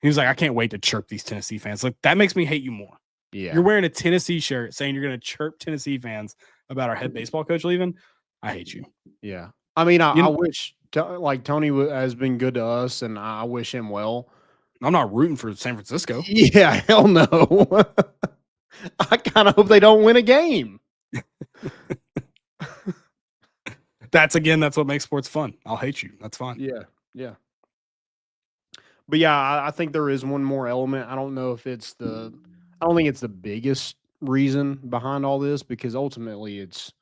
He was like, "I can't wait to chirp these Tennessee fans." Like, that makes me hate you more. Yeah. You're wearing a Tennessee shirt saying you're going to chirp Tennessee fans about our head baseball coach leaving. I hate you. Yeah. I mean, I wish like Tony has been good to us, and I wish him well. I'm not rooting for San Francisco. Yeah, hell no. I kind of hope they don't win a game. That's what makes sports fun. I'll hate you. That's fine. Yeah. Yeah. But yeah, I think there is one more element. I don't know if I don't think it's the biggest reason behind all this, because ultimately it's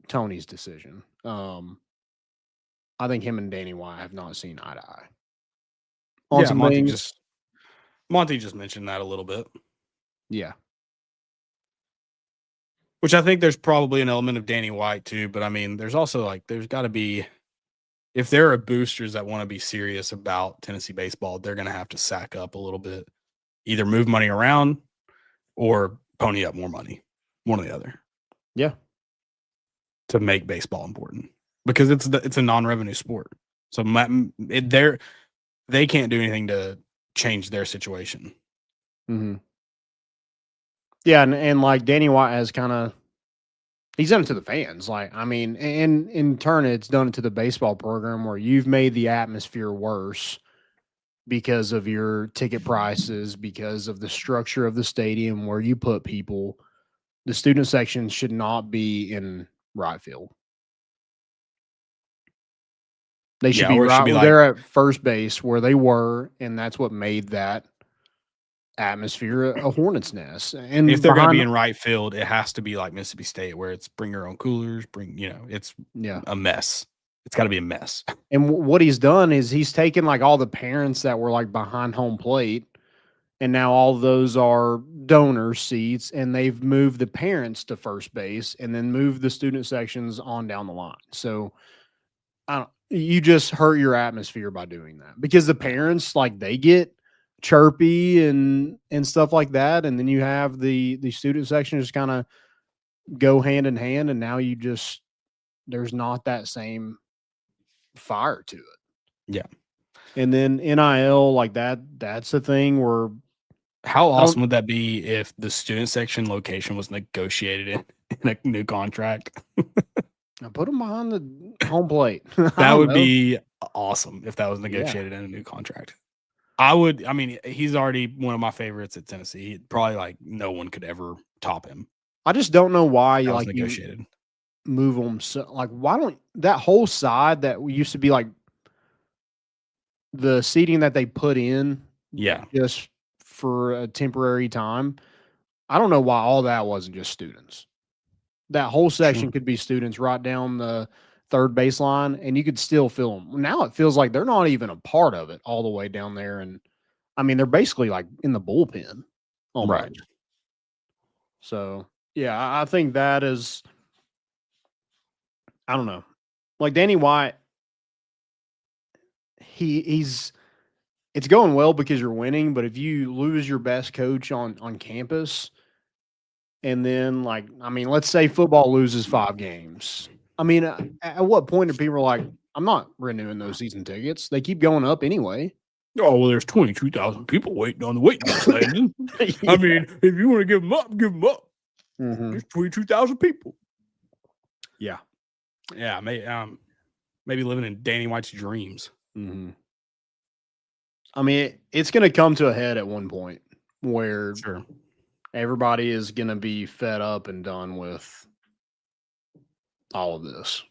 Tony's decision. I think him and Danny White have not seen eye to eye on some things. Monty just mentioned that a little bit. Yeah. Which I think there's probably an element of Danny White too, but I mean, there's also there's got to be, if there are boosters that want to be serious about Tennessee baseball, they're going to have to sack up a little bit, either move money around or pony up more money, one or the other. Yeah. To make baseball important, because it's a non-revenue sport. So they can't do anything to change their situation. Mm-hmm. Yeah, and like Danny White has he's done it to the fans. Like, I mean, and in turn, it's done it to the baseball program, where you've made the atmosphere worse because of your ticket prices, because of the structure of the stadium where you put people. The student section should not be in right field. They should be they're at first base where they were, and that's what made that atmosphere a hornet's nest. And if they're going to be in right field, it has to be like Mississippi State, where it's bring your own coolers, it's a mess. It's got to be a mess. And what he's done is he's taken like all the parents that were like behind home plate, and now all of those are donor seats, and they've moved the parents to first base and then moved the student sections on down the line. So you just hurt your atmosphere by doing that, because the parents, like, they get chirpy and stuff like that, and then you have the student section just kind of go hand in hand, and now there's not that same fire to it. Yeah. And then NIL, like that's a thing where, how awesome would that be if the student section location was negotiated in a new contract? I put them behind the home plate. That would be awesome if that was negotiated in a new contract. I mean, he's already one of my favorites at Tennessee. Probably no one could ever top him. I just don't know why you negotiated. Move them. So, why don't that whole side that used to be the seating that they put in, just for a temporary time. I don't know why all that wasn't just students. That whole section could be students right down the third baseline, and you could still feel them. Now it feels like they're not even a part of it all the way down there. And I mean, they're basically in the bullpen. Almost. Right. So, yeah, I think that is, I don't know. Like Danny White, it's going well because you're winning, but if you lose your best coach on campus, and then let's say football loses 5 games. I mean, at what point are people like, I'm not renewing those season tickets? They keep going up anyway. Oh, well, there's 22,000 people waiting on the waiting list, Landon. Yeah. I mean, if you want to give them up, give them up. Mm-hmm. There's 22,000 people. Yeah. Yeah, maybe living in Danny White's dreams. Mm-hmm. I mean, it's going to come to a head at one point where everybody is going to be fed up and done with all of this.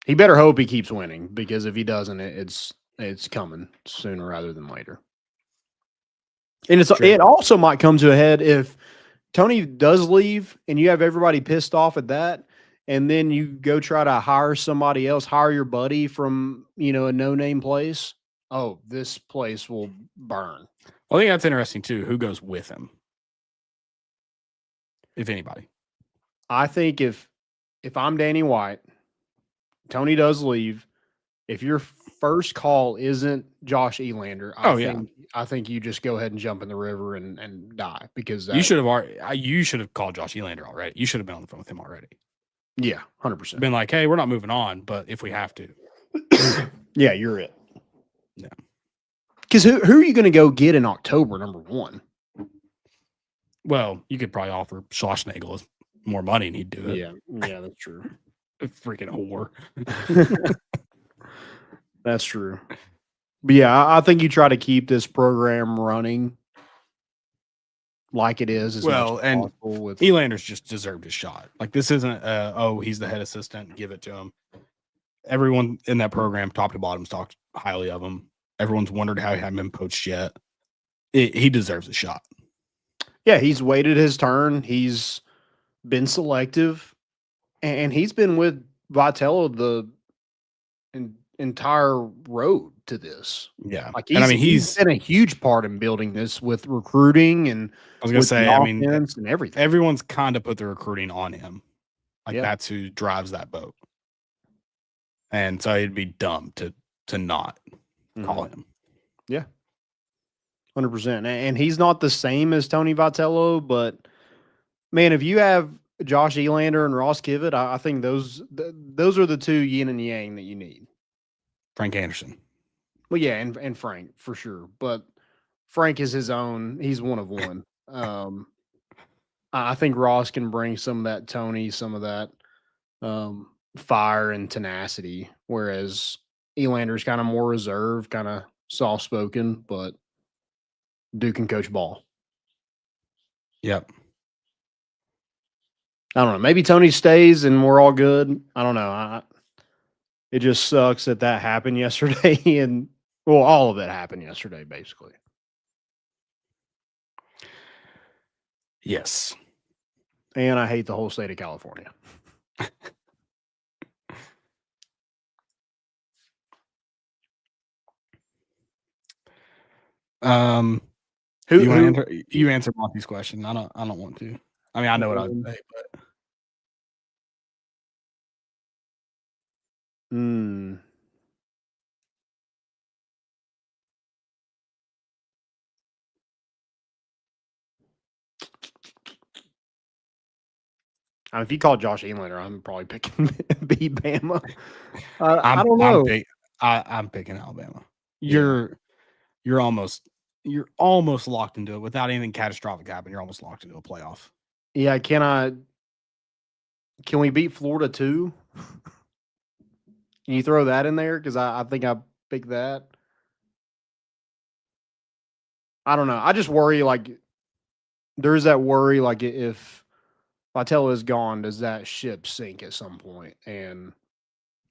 He better hope he keeps winning, because if he doesn't, it's coming sooner rather than later. And it also might come to a head if Tony does leave and you have everybody pissed off at that, and then you go try to hire somebody else, hire your buddy from, a no-name place. Oh, this place will burn. Well, I think that's interesting too. Who goes with him? If anybody. I think if if I'm Danny White, Tony does leave. If your first call isn't Josh Elander, I think you just go ahead and jump in the river and die because you should have called Josh Elander already. You should have been on the phone with him already. Yeah, 100%. Been like, hey, we're not moving on, but if we have to, yeah, you're it. Yeah, because who are you going to go get in October? Number one. Well, you could probably offer Schlossnagel more money and he'd do it. Yeah, that's true. Freaking whore. That's true. But yeah, I think you try to keep this program running like it is as much as possible. With Elander's just deserved his shot. Like this isn't he's the head assistant, give it to him. Everyone in that program, top to bottom, talked highly of him. Everyone's wondered how he hadn't been poached yet. He deserves a shot. Yeah, he's waited his turn. He's been selective, and he's been with Vitello the entire road to this. Yeah, like he's been a huge part in building this with recruiting and I was gonna say, and everything. Everyone's kind of put the recruiting on him. Like that's who drives that boat. And so it'd be dumb to not call him. Yeah. 100%. And he's not the same as Tony Vitello, but man, if you have Josh Elander and Ross Kivett, I think those are the two yin and yang that you need. Frank Anderson. Well, yeah, and Frank for sure. But Frank is his own. He's one of one. I think Ross can bring some of that Tony, some of that fire and tenacity, whereas Elander's kind of more reserved, kind of soft spoken, but Duke can coach ball. Yep. I don't know. Maybe Tony stays and we're all good. I don't know. It just sucks that happened yesterday, and well, all of it happened yesterday, basically. Yes. And I hate the whole state of California. You answer Monty's question. I don't want to. I mean, I know what I would say, but if you call Josh Elander, I'm probably picking beat Bama. I don't know. I'm picking Alabama. You're almost locked into it without anything catastrophic happening. You're almost locked into a playoff. Yeah, can we beat Florida too? Can you throw that in there? Because I think I picked that. I don't know. I just worry, like, there's that worry, like, if Vitello is gone, does that ship sink at some point? And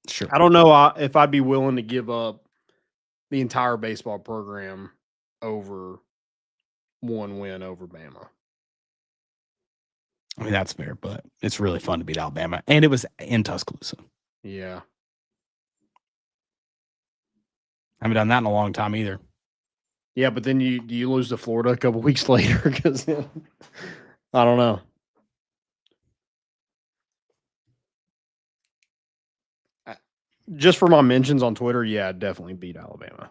sure, I don't know if I'd be willing to give up the entire baseball program over one win over Bama. I mean, that's fair, but it's really fun to beat Alabama. And it was in Tuscaloosa. Yeah. I haven't done that in a long time either. Yeah, but then you lose to Florida a couple weeks later because I don't know. Just for my mentions on Twitter, yeah, I'd definitely beat Alabama.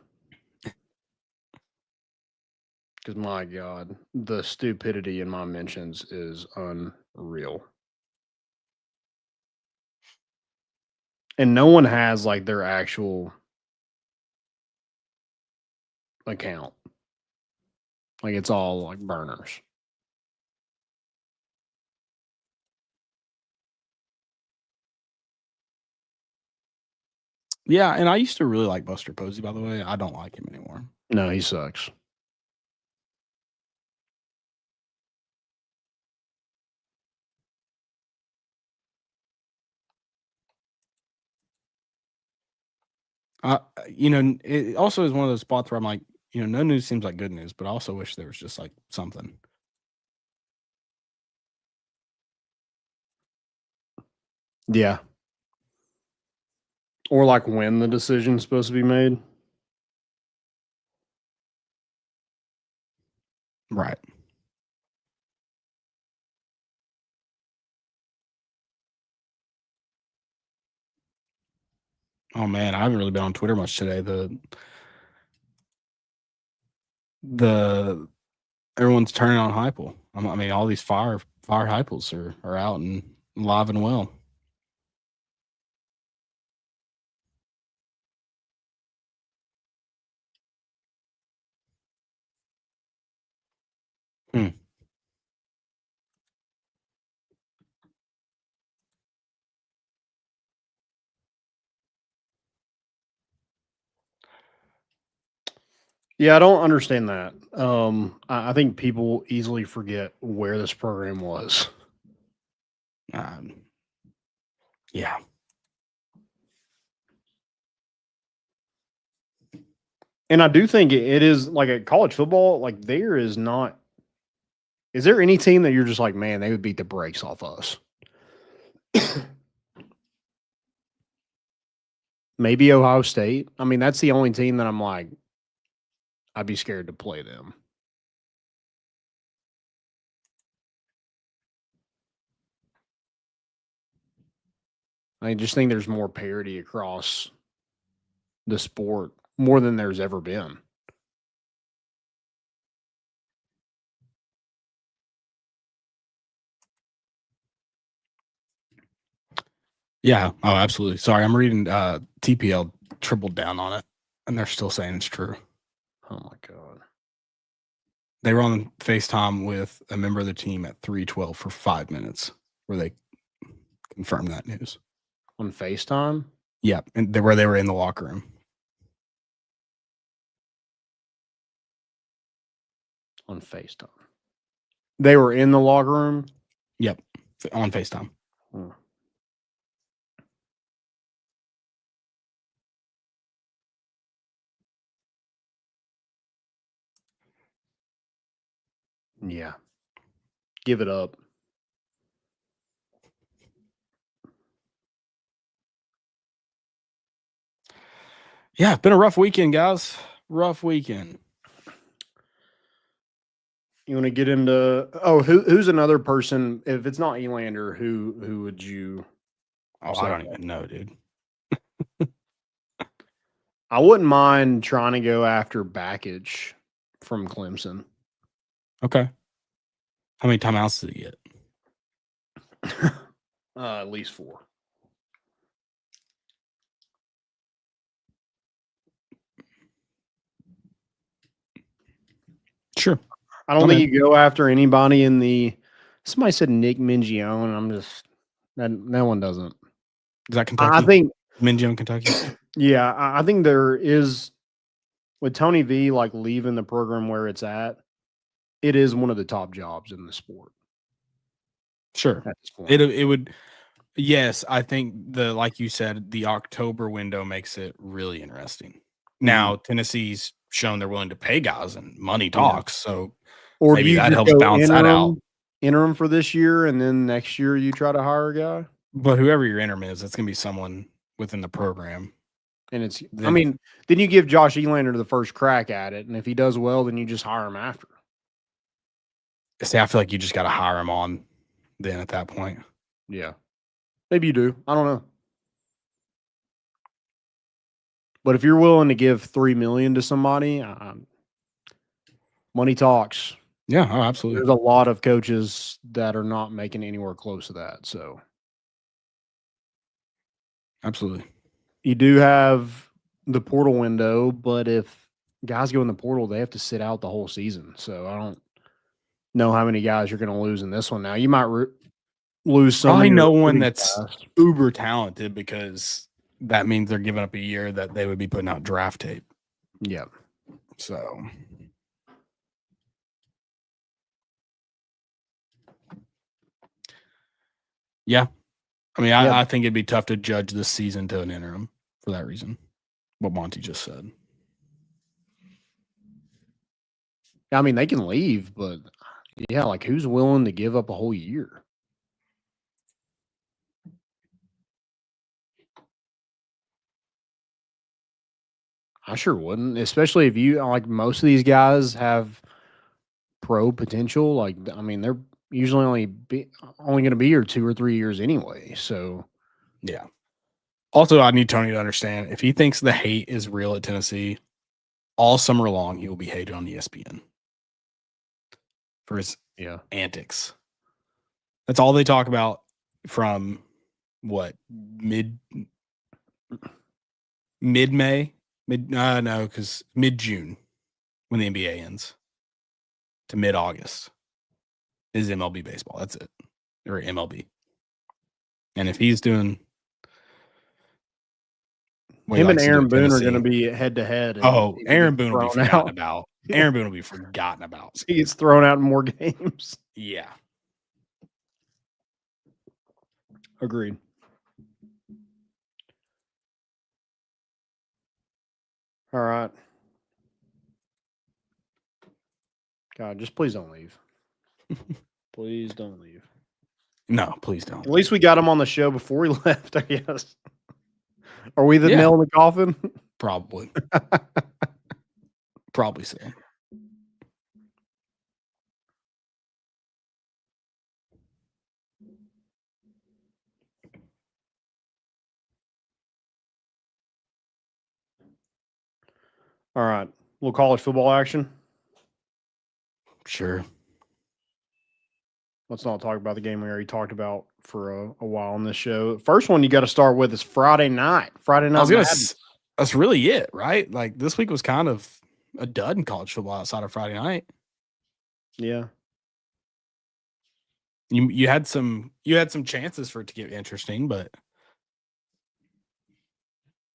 Because, my God, the stupidity in my mentions is unreal. And no one has, like, their actual account. Like, it's all, like, burners. Yeah, and I used to really like Buster Posey, by the way. I don't like him anymore. No, he sucks. It also is one of those spots where I'm like, no news seems like good news, but I also wish there was just like something. Yeah. Or like when the decision's supposed to be made. Right. Oh man, I haven't really been on Twitter much today. The everyone's turning on Heupel. I mean, all these fire Heupels are out and live and well. Yeah, I don't understand that. I think people easily forget where this program was. Yeah. And I do think it is like at college football, like there is not. Is there any team that you're just like, man, they would beat the brakes off us? Maybe Ohio State. I mean, that's the only team that I'm like, I'd be scared to play them. I just think there's more parity across the sport more than there's ever been. Yeah. Oh, absolutely. Sorry, I'm reading TPL tripled down on it, and they're still saying it's true. Oh my God. They were on FaceTime with a member of the team at 3:12 for 5 minutes where they confirmed that news. On FaceTime? Yeah, and where they were in the locker room. On FaceTime. They were in the locker room? Yep, on FaceTime. Hmm. Yeah. Give it up. Yeah, it's been a rough weekend, guys. Rough weekend. You want to get into who's another person? If it's not Elander, who would you? Oh, I don't even know, dude. I wouldn't mind trying to go after Backage from Clemson. Okay. How many timeouts did he get? At least 4. Sure. I don't think you go after anybody in the. Somebody said Nick Mingione, and I'm just that one doesn't. Is that Kentucky? I think Mingione, Kentucky. Yeah, I think there is with Tony V like leaving the program where it's at. It is one of the top jobs in the sport. Sure. At this point. It would. Yes, I think like you said, the October window makes it really interesting. Now Tennessee's shown they're willing to pay guys and money talks, so or maybe do you that just helps go balance that out. Interim for this year, and then next year you try to hire a guy. But whoever your interim is, it's going to be someone within the program. And then you give Josh Elander the first crack at it, and if he does well, then you just hire him after. See, I feel like you just got to hire him on then at that point. Yeah. Maybe you do. I don't know. But if you're willing to give $3 million to somebody, money talks. Yeah, oh, absolutely. There's a lot of coaches that are not making anywhere close to that. So, absolutely. You do have the portal window, but if guys go in the portal, they have to sit out the whole season. So I don't know how many guys you're going to lose in this one. Now you might lose some. Probably no one that's uber talented because that means they're giving up a year that they would be putting out draft tape. Yeah. So. Yeah. I mean, I think it'd be tough to judge this season to an interim for that reason. What Monty just said. I mean, they can leave, but yeah, like who's willing to give up a whole year? I sure wouldn't, especially if you like most of these guys have pro potential. Like, I mean, they're usually only going to be here 2 or 3 years anyway. So, yeah. Also, I need Tony to understand if he thinks the hate is real at Tennessee, all summer long he will be hated on ESPN for his antics. That's all they talk about from what mid-May, because mid-June when the NBA ends to mid-August is MLB baseball. That's it, or MLB. And if he's doing him and Aaron Boone are going to be head to head. Oh, Aaron Boone will be forgotten about. Aaron Boone will be forgotten about. He gets thrown out in more games. Yeah. Agreed. All right. God, just please don't leave. Please don't leave. No, please don't. At least we got him on the show before he left, I guess. Are we the nail in the coffin? Probably. Probably so. All right. A little college football action. Sure. Let's not talk about the game we already talked about for a while on this show. First one you got to start with is Friday night. That's really it, right? Like this week was kind of a dud in college football outside of Friday night. Yeah. You had some chances for it to get interesting, but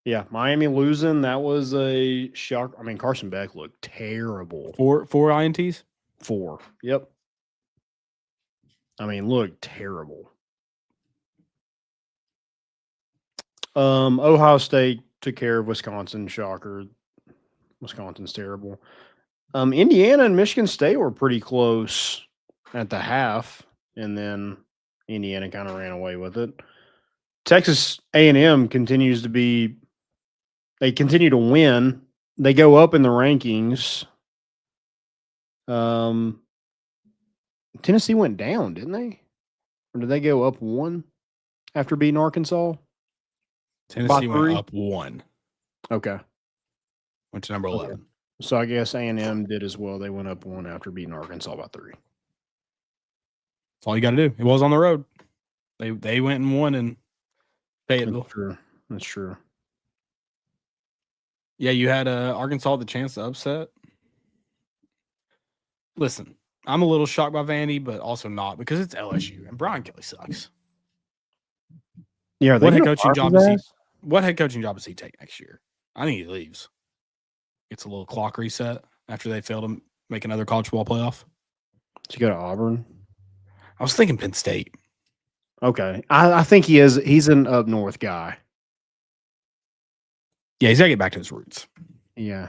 yeah, Miami losing, that was a shock. I mean, Carson Beck looked terrible. Four INTs? 4. Yep. I mean, looked terrible. Ohio State took care of Wisconsin. Shocker. Wisconsin's terrible. Indiana and Michigan State were pretty close at the half, and then Indiana kind of ran away with it. Texas A&M continues to be – they continue to win. They go up in the rankings. Tennessee went down, didn't they? Or did they go up 1 after beating Arkansas? Tennessee went up 1. Okay. Went to number 11. Okay. So I guess A&M did as well. They went up 1 after beating Arkansas by 3. That's all you got to do. It was on the road. They went and won in Fayetteville. That's true. Yeah, you had Arkansas the chance to upset. Listen, I'm a little shocked by Vandy, but also not because it's LSU and Brian Kelly sucks. Yeah, what head coaching job does he take next year? I think he leaves. Gets a little clock reset after they failed to make another college football playoff. Did you go to Auburn? I was thinking Penn State. Okay. I think he is. He's an up north guy. Yeah, he's got to get back to his roots. Yeah.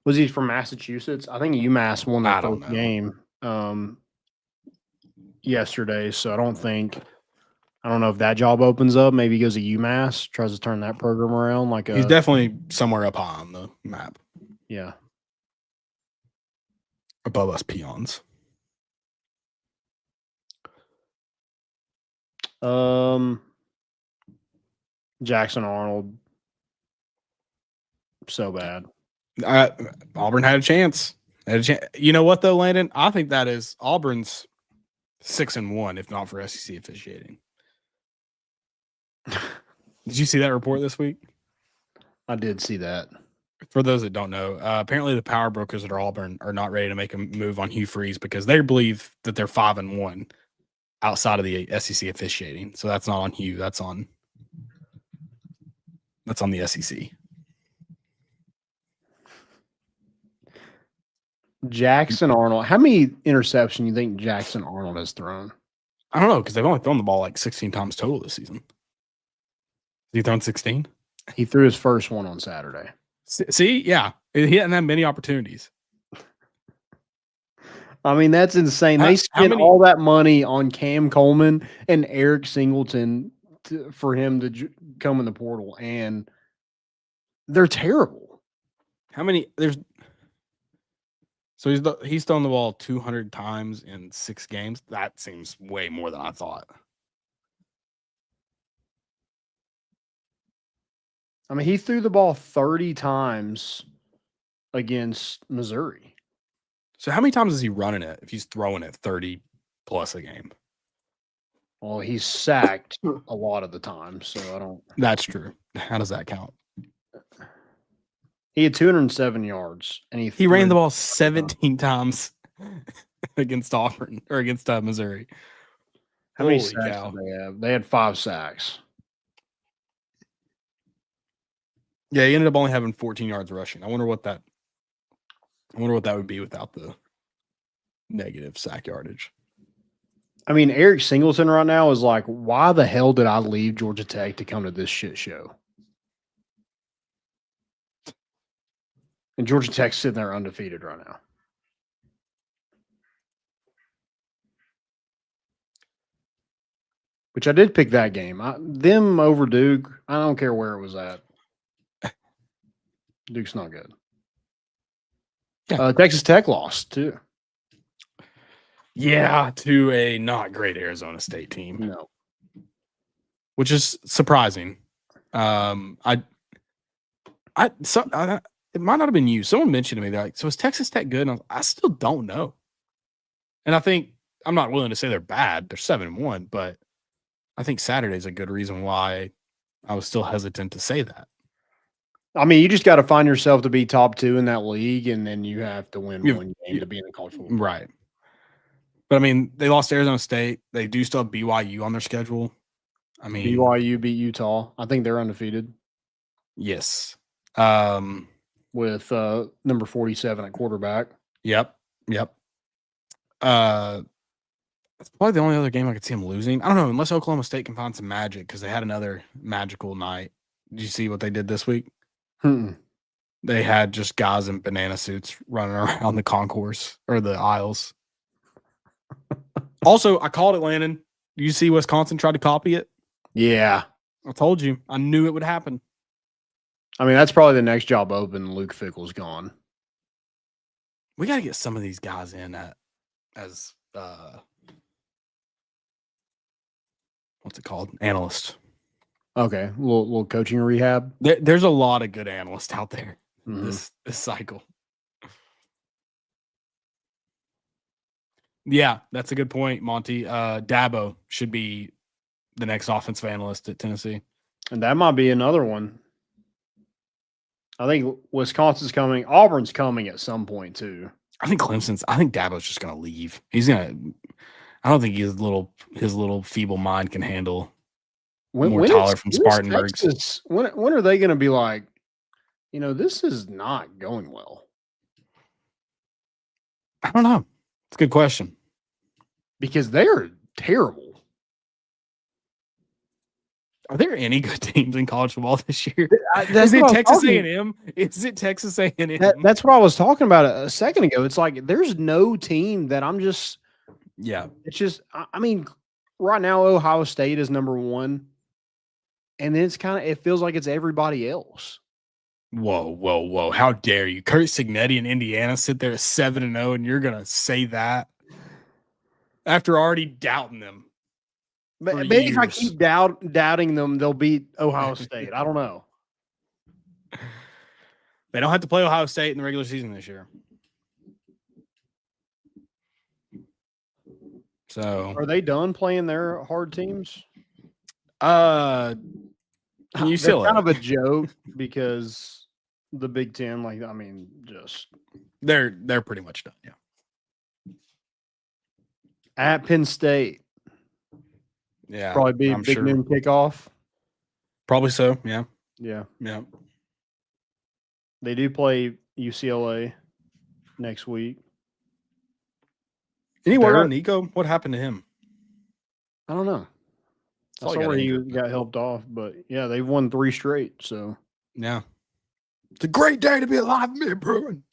Was he from Massachusetts? I think UMass won that first game yesterday, so I don't know if that job opens up. Maybe he goes to UMass, tries to turn that program around. He's definitely somewhere up high on the map. Yeah. Above us peons. Jackson Arnold. So bad. Auburn had a chance. You know what though, Landon? I think that is Auburn's 6-1, if not for SEC officiating. Did you see that report this week? I did see that. For those that don't know, apparently the power brokers at Auburn are not ready to make a move on Hugh Freeze because they believe that they're 5-1 outside of the SEC officiating. So that's not on Hugh. That's on the SEC. Jackson Arnold. How many interceptions do you think Jackson Arnold has thrown? I don't know because they've only thrown the ball like 16 times total this season. Has he thrown 16? He threw his first one on Saturday. See? Yeah. He hadn't had many opportunities. I mean, that's insane. They spent all that money on Cam Coleman and Eric Singleton for him to come in the portal, and they're terrible. How many? So he's thrown the ball 200 times in 6 games. That seems way more than I thought. I mean, he threw the ball 30 times against Missouri. So how many times is he running it if he's throwing it 30 plus a game? Well, he's sacked a lot of the time, so I don't. That's true. How does that count? He had 207 yards, and he ran the ball 17 times against Auburn or against Missouri. How many sacks did they have? They had 5 sacks. Yeah, he ended up only having 14 yards rushing. I wonder what that would be without the negative sack yardage. I mean, Eric Singleton right now is like, why the hell did I leave Georgia Tech to come to this shit show? And Georgia Tech's sitting there undefeated right now. Which I did pick that game. Them over Duke, I don't care where it was at. Duke's not good. Yeah. Texas Tech lost, too. Yeah, to a not great Arizona State team. No. Which is surprising. It might not have been you. Someone mentioned to me, they're like, so is Texas Tech good? And I still don't know. And I think I'm not willing to say they're bad. They're 7-1, but I think Saturday's a good reason why I was still hesitant to say that. I mean, you just got to find yourself to be top 2 in that league, and then you have to win one game to be in the college football. Right. But, I mean, they lost to Arizona State. They do still have BYU on their schedule. I mean, BYU beat Utah. I think they're undefeated. Yes. With number 47 at quarterback. Yep. That's probably the only other game I could see them losing. I don't know, unless Oklahoma State can find some magic because they had another magical night. Did you see what they did this week? They had just guys in banana suits running around the concourse or the aisles. Also, I called it, Landon. Do you see Wisconsin tried to copy it? Yeah. I told you. I knew it would happen. I mean, that's probably the next job open. Luke Fickle's gone. We got to get some of these guys in as what's it called? Analyst. Okay. Little coaching rehab. There's a lot of good analysts out there this cycle. Yeah, that's a good point, Monty. Dabo should be the next offensive analyst at Tennessee. And that might be another one. I think Wisconsin's coming. Auburn's coming at some point, too. I think Dabo's just going to leave. I don't think his little feeble mind can handle more taller from Spartanburg. When are they going to be like, this is not going well? I don't know. It's a good question. Because they're terrible. Are there any good teams in college football this year? Is it Texas A&M? Is it Texas A&M? That's what I was talking about a second ago. It's like there's no team that I'm just – yeah. It's just – I mean, right now Ohio State is number 1. And then it feels like it's everybody else. Whoa. How dare you? Kurt Signetti in Indiana sit there at 7-0, and you're going to say that after already doubting them. But maybe if I keep doubting them, they'll beat Ohio State. I don't know. They don't have to play Ohio State in the regular season this year. So are they done playing their hard teams? UCLA. Kind of a joke because the Big Ten, they're pretty much done. Yeah. At Penn State. Yeah, probably be a big noon kickoff. Probably so. Yeah. They do play UCLA next week. Any word on Nico? What happened to him? I don't know. I saw where he got helped off, but yeah, they've won 3 straight. So yeah, it's a great day to be alive, man, Bruin.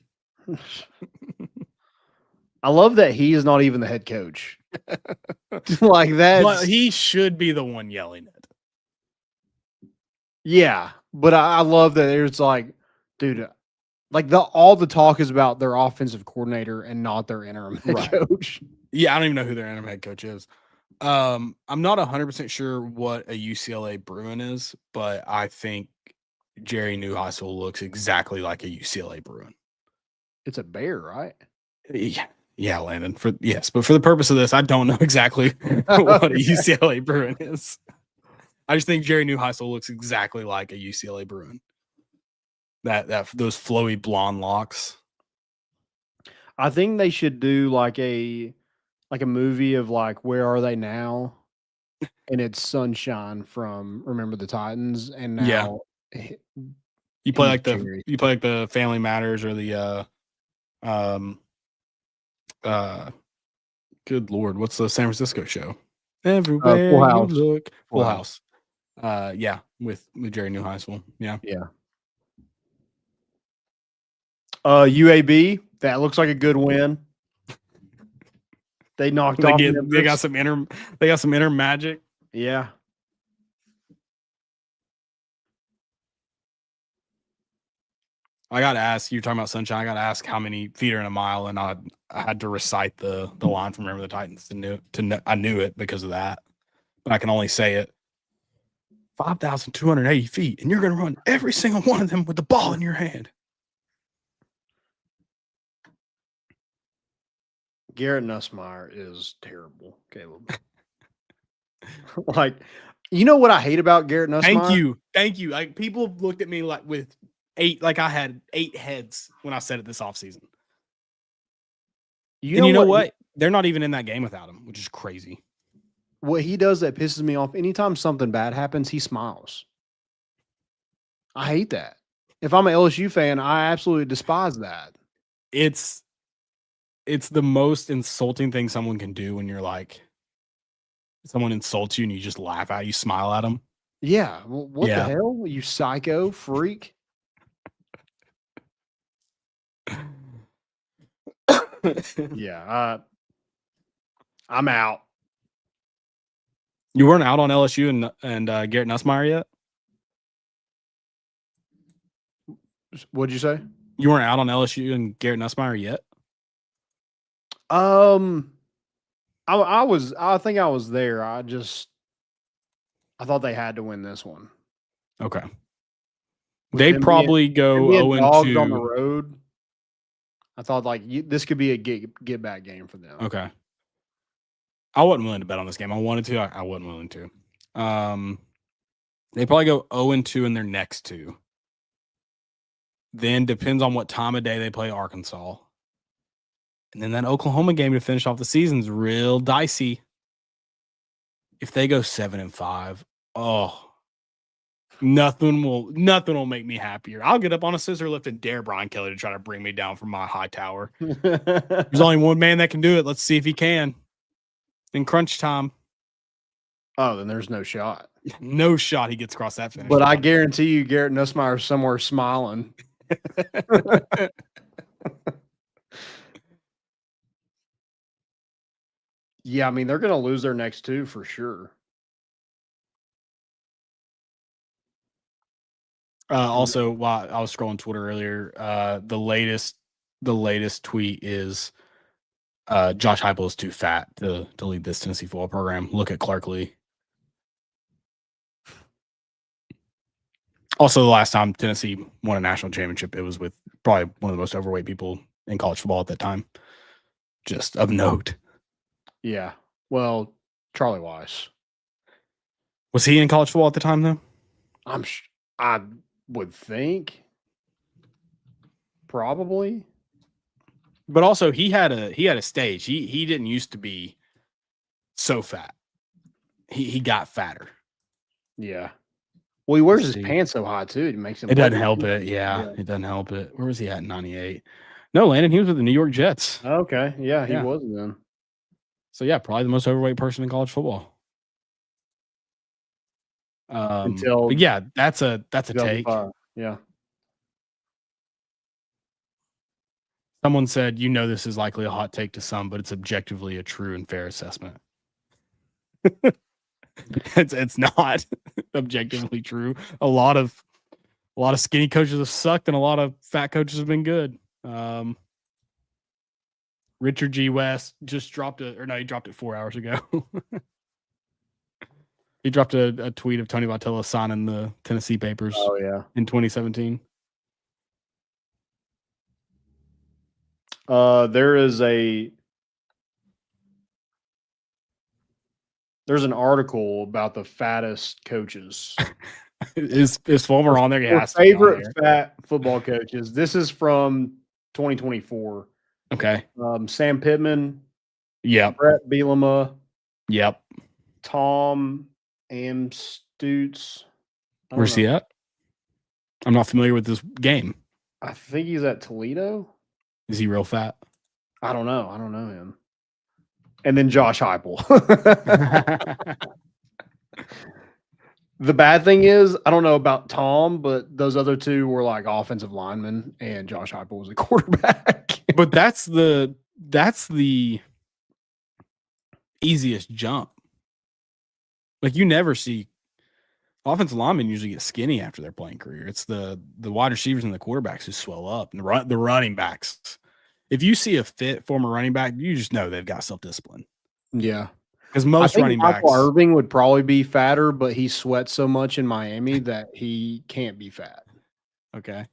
I love that he is not even the head coach. Like that. But he should be the one yelling it. Yeah, but I love that there's dude, all the talk is about their offensive coordinator and not their interim head coach. Yeah, I don't even know who their interim head coach is. I'm not 100% sure what a UCLA Bruin is, but I think Jerry Neuheisel looks exactly like a UCLA Bruin. It's a bear, right? Yeah, Landon. But for the purpose of this, I don't know exactly what a UCLA Bruin is. I just think Jerry Neuheisel looks exactly like a UCLA Bruin. That those flowy blonde locks. I think they should do like a movie of like Where Are They Now? And it's Sunshine from Remember the Titans, and now you play like Jerry. the Family Matters or the good Lord, what's the San Francisco show? Everywhere Full House. you look. Full House. With Jerry Neuheisel. Yeah. UAB, that looks like a good win. They knocked off. They got some inner magic. Yeah. I got to ask, you're talking about Sunshine. I got to ask how many feet are in a mile, and I had to recite the line from Remember the Titans I knew it because of that, but I can only say it. 5,280 feet, and you're going to run every single one of them with the ball in your hand. Garrett Nussmeier is terrible, Caleb. Like, you know what I hate about Garrett Nussmeier? Thank you. Like, people looked at me like with I had 8 heads when I said it this offseason. You know what? They're not even in that game without him, which is crazy. What he does that pisses me off, anytime something bad happens, he smiles. I hate that. If I'm an LSU fan, I absolutely despise that. It's the most insulting thing someone can do when you're like, someone insults you and you just laugh at you, smile at them. Yeah. Well, what the hell? You psycho freak. Yeah. I'm out. You weren't out on LSU and Garrett Nussmeier yet? What'd you say? You weren't out on LSU and Garrett Nussmeier yet? I think I was there. I thought they had to win this one. Okay. They probably go 0-2 on the road. I thought this could be a get back game for them. Okay. I wasn't willing to bet on this game. I wanted to. I wasn't willing to. They probably go 0-2 in their next 2. Then depends on what time of day they play Arkansas. And then that Oklahoma game to finish off the season's real dicey. If they go 7-5, nothing will make me happier. I'll get up on a scissor lift and dare Brian Kelly to try to bring me down from my high tower. There's only one man that can do it. Let's see if he can. In crunch time. Oh, then there's no shot. No shot he gets across that finish. But I guarantee you Garrett Nussmeier is somewhere smiling. Yeah, I mean, they're going to lose their next 2 for sure. Also, while I was scrolling Twitter earlier, the latest tweet is Josh Heupel is too fat to lead this Tennessee football program. Look at Clark Lee. Also, the last time Tennessee won a national championship, it was with probably one of the most overweight people in college football at that time. Just of note. Yeah. Well, Charlie Weiss. Was he in college football at the time, though? I would think. Probably. But also, he had a stage. He didn't used to be so fat. He got fatter. Yeah. Well, he wears his pants so high too. It makes him. It doesn't help it. Yeah, it doesn't help it. Where was he at in 98? No, Landon. He was with the New York Jets. Okay. Yeah, he was then. So yeah, probably the most overweight person in college football. But yeah, that's a take. Yeah. Someone said, this is likely a hot take to some, but it's objectively a true and fair assessment. It's not objectively true. A lot of skinny coaches have sucked, and a lot of fat coaches have been good. Richard G. West just dropped it 4 hours ago. He dropped a tweet of Tony Vitello signing the Tennessee papers. Oh yeah, in 2017. There's an article about the fattest coaches. Is Fulmer on there? He has to be on favorite there. fat football coaches. This is from 2024. Okay. Sam Pittman. Yep. Brett Bielema. Yep. Tom Amstutz. Where's he at? I'm not familiar with this game. I think he's at Toledo. Is he real fat? I don't know. I don't know him. And then Josh Heupel. The bad thing is, I don't know about Tom, but those other two were like offensive linemen, and Josh Heupel was a quarterback. But that's the easiest jump. Like you never see offensive linemen usually get skinny after their playing career. It's the wide receivers and the quarterbacks who swell up, and the running backs. If you see a fit former running back, you just know they've got self-discipline. Yeah. Because most running backs. Michael Irving would probably be fatter, but he sweats so much in Miami that he can't be fat. Okay.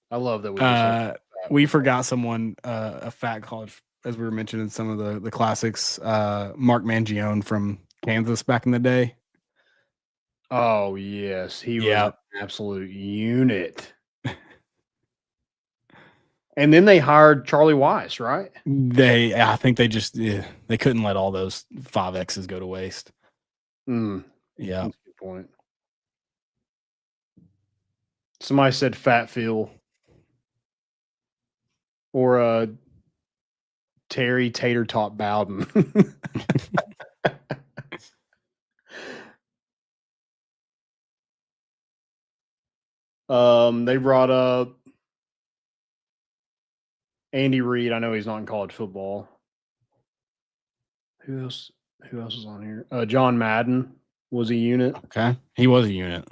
I love that we forgot someone, a fat college, as we were mentioning some of the classics. Mark Mangione from Kansas back in the day. Oh yes, he was an absolute unit. And then they hired Charlie Weiss, right? I think they just they couldn't let all those 5Xs go to waste. Yeah, that's a good point. Somebody said Fat Phil or Terry Tater Tot Bowden. They brought up Andy Reid. I know he's not in college football. Who else is on here? John Madden was a unit. Okay. He was a unit.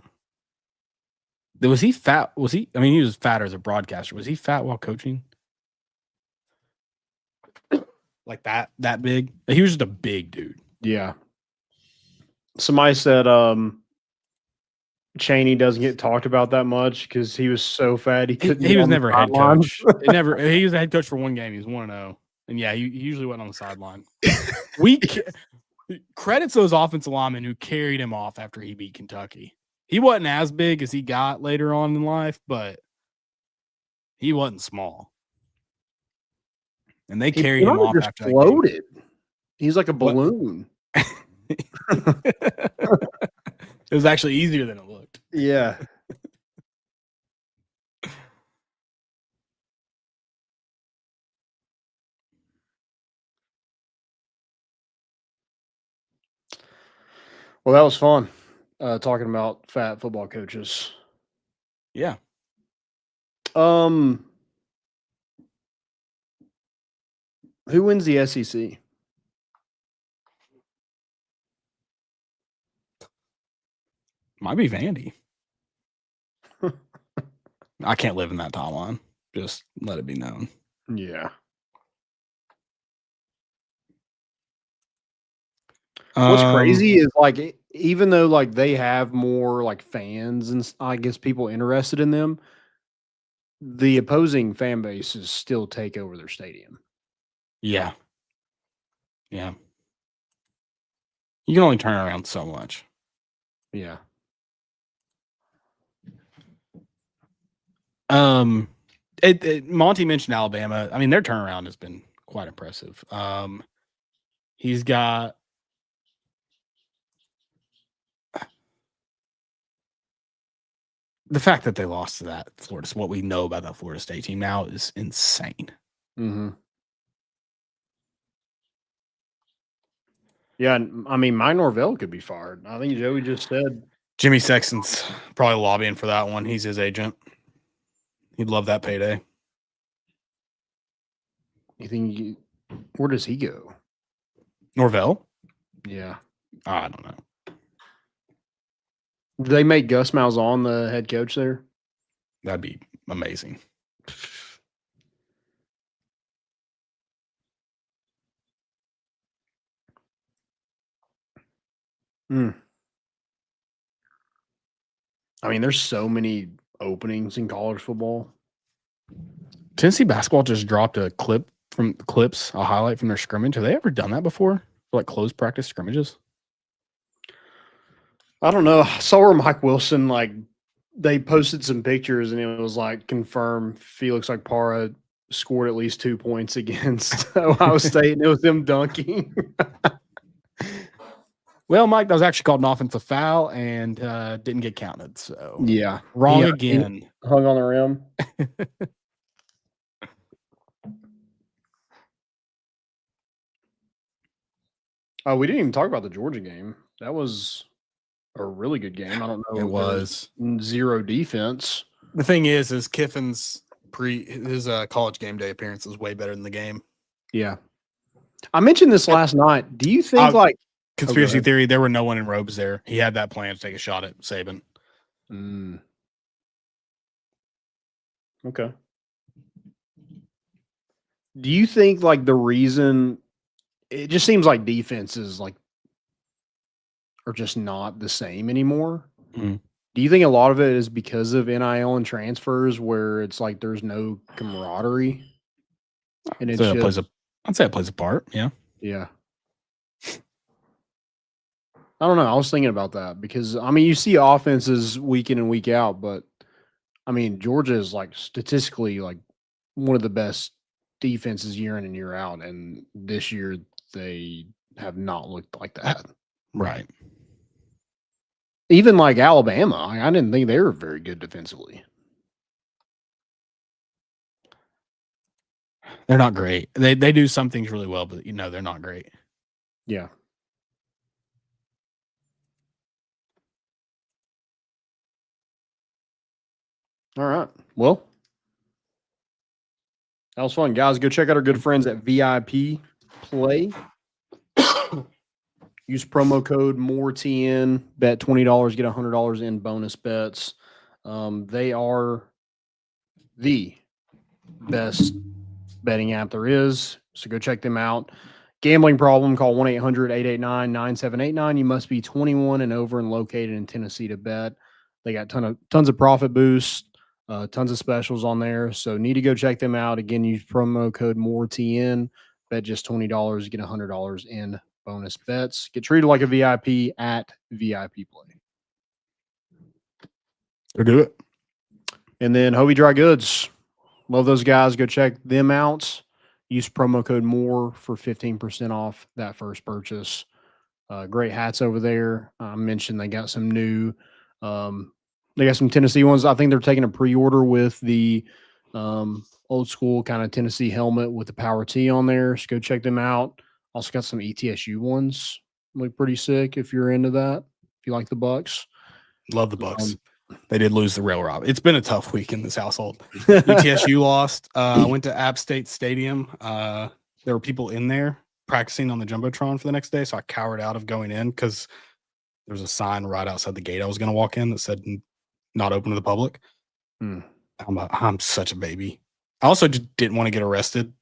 Was he fat? He was fatter as a broadcaster. Was he fat while coaching? Like that big? He was just a big dude. Yeah. Somebody said Chaney doesn't get talked about that much because he was so fat he couldn't. He was never a head coach. He was a head coach for one game. He was 1-0, and yeah, he usually went on the sideline. Credits those offensive linemen who carried him off after he beat Kentucky. He wasn't as big as he got later on in life, but he wasn't small, and they carried him off after floated. He's like a balloon. It was actually easier than it looked. Yeah. Well, that was fun. Talking about fat football coaches. Yeah. Who wins the SEC? Might be Vandy. I can't live in that timeline. Just let it be known. Yeah. What's crazy is like, even though like they have more like fans and I guess people interested in them, the opposing fan bases still take over their stadium. Yeah. Yeah. You can only turn around so much. Yeah. Monty mentioned Alabama. I mean, their turnaround has been quite impressive. He's got the fact that they lost to that Florida. What we know about that Florida State team now is insane. Mm-hmm. Yeah, I mean, Mike Norvell could be fired. I think Joey just said Jimmy Sexton's probably lobbying for that one. He's his agent. He'd love that payday. You think where does he go? Norvell? Yeah. I don't know. Do they make Gus Malzahn the head coach there? That'd be amazing. I mean, there's so many openings in college football. Tennessee basketball just dropped a a highlight from their scrimmage. Have they ever done that before? Like closed practice scrimmages? I don't know. I saw where Mike Wilson, they posted some pictures and it was like confirmed Felix Okpara scored at least 2 points against Ohio State, and it was him dunking. Well, Mike, that was actually called an offensive foul and didn't get counted. So Yeah. wrong again. Hung on the rim. Oh, we didn't even talk about the Georgia game. That was a really good game. I don't know. It was zero defense. The thing is Kiffin's his college game day appearance was way better than the game. Yeah. I mentioned this last night. Do you think conspiracy theory, there were no one in robes there. He had that plan to take a shot at Saban. Okay. Do you think the reason it just seems like defenses are just not the same anymore? Mm. Do you think a lot of it is because of NIL and transfers where it's like there's no camaraderie? And I'd say it plays a part. Yeah. Yeah. I don't know. I was thinking about that because you see offenses week in and week out, but Georgia is statistically one of the best defenses year in and year out, and this year they have not looked like that. Right. Even Alabama, I didn't think they were very good defensively. They're not great. They do some things really well, but they're not great. Yeah. All right. Well, that was fun, guys. Go check out our good friends at VIP Play. Use promo code MORETN. Bet $20, get $100 in bonus bets. They are the best betting app there is, so go check them out. Gambling problem, call 1-800-889-9789. You must be 21 and over and located in Tennessee to bet. They got tons of profit boosts, tons of specials on there, so need to go check them out. Again, use promo code MORETN. Bet just $20, get $100 in bonus bets. Get treated like a VIP at VIP Play. Go do it. And then Hovey Dry Goods. Love those guys. Go check them out. Use promo code MORE for 15% off that first purchase. Great hats over there. I mentioned they got some new they got some Tennessee ones. I think they're taking a pre-order with the old school kind of Tennessee helmet with the Power T on there. So go check them out. Also got some ETSU ones. Look pretty sick if you're into that. If you like the Bucks. Love the Bucks. They did lose the rail rob. It's been a tough week in this household. ETSU lost. I went to App State Stadium. There were people in there practicing on the Jumbotron for the next day, so I cowered out of going in because there was a sign right outside the gate I was going to walk in that said not open to the public. I'm such a baby. I also just didn't want to get arrested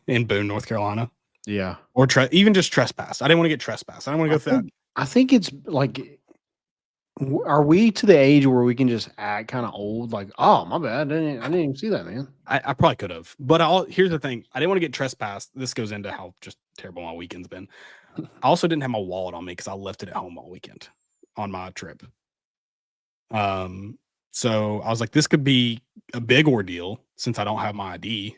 in Boone, North Carolina. Yeah. Or even just trespass. I didn't want to get trespassed. I didn't want to go through that. I think it's are we to the age where we can just act kind of old? Oh, my bad. I didn't even see that, man. I probably could have. But here's the thing. I didn't want to get trespassed. This goes into how just terrible my weekend's been. I also didn't have my wallet on me because I left it at home all weekend on my trip. So I was like, this could be a big ordeal since I don't have my ID.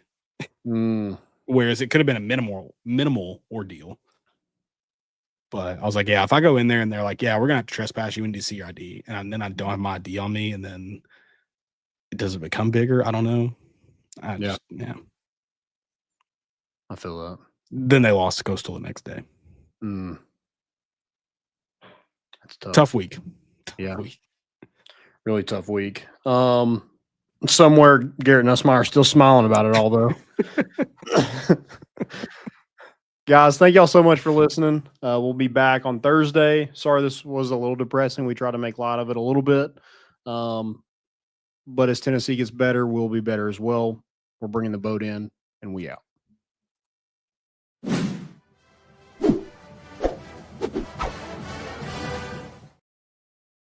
Whereas it could have been a minimal ordeal. But I was like, yeah, if I go in there and they're like, yeah, we're going to have to trespass you and to see your ID. And then I don't have my ID on me. And then does it become bigger? I don't know. Yeah. I feel that. Then they lost to Coastal the next day. That's tough. Tough week. Really tough week. Somewhere Garrett Nussmeier still smiling about it all, though. Guys, thank y'all so much for listening. We'll be back on Thursday. Sorry this was a little depressing. We tried to make light of it a little bit. But as Tennessee gets better, we'll be better as well. We're bringing the boat in, and we out.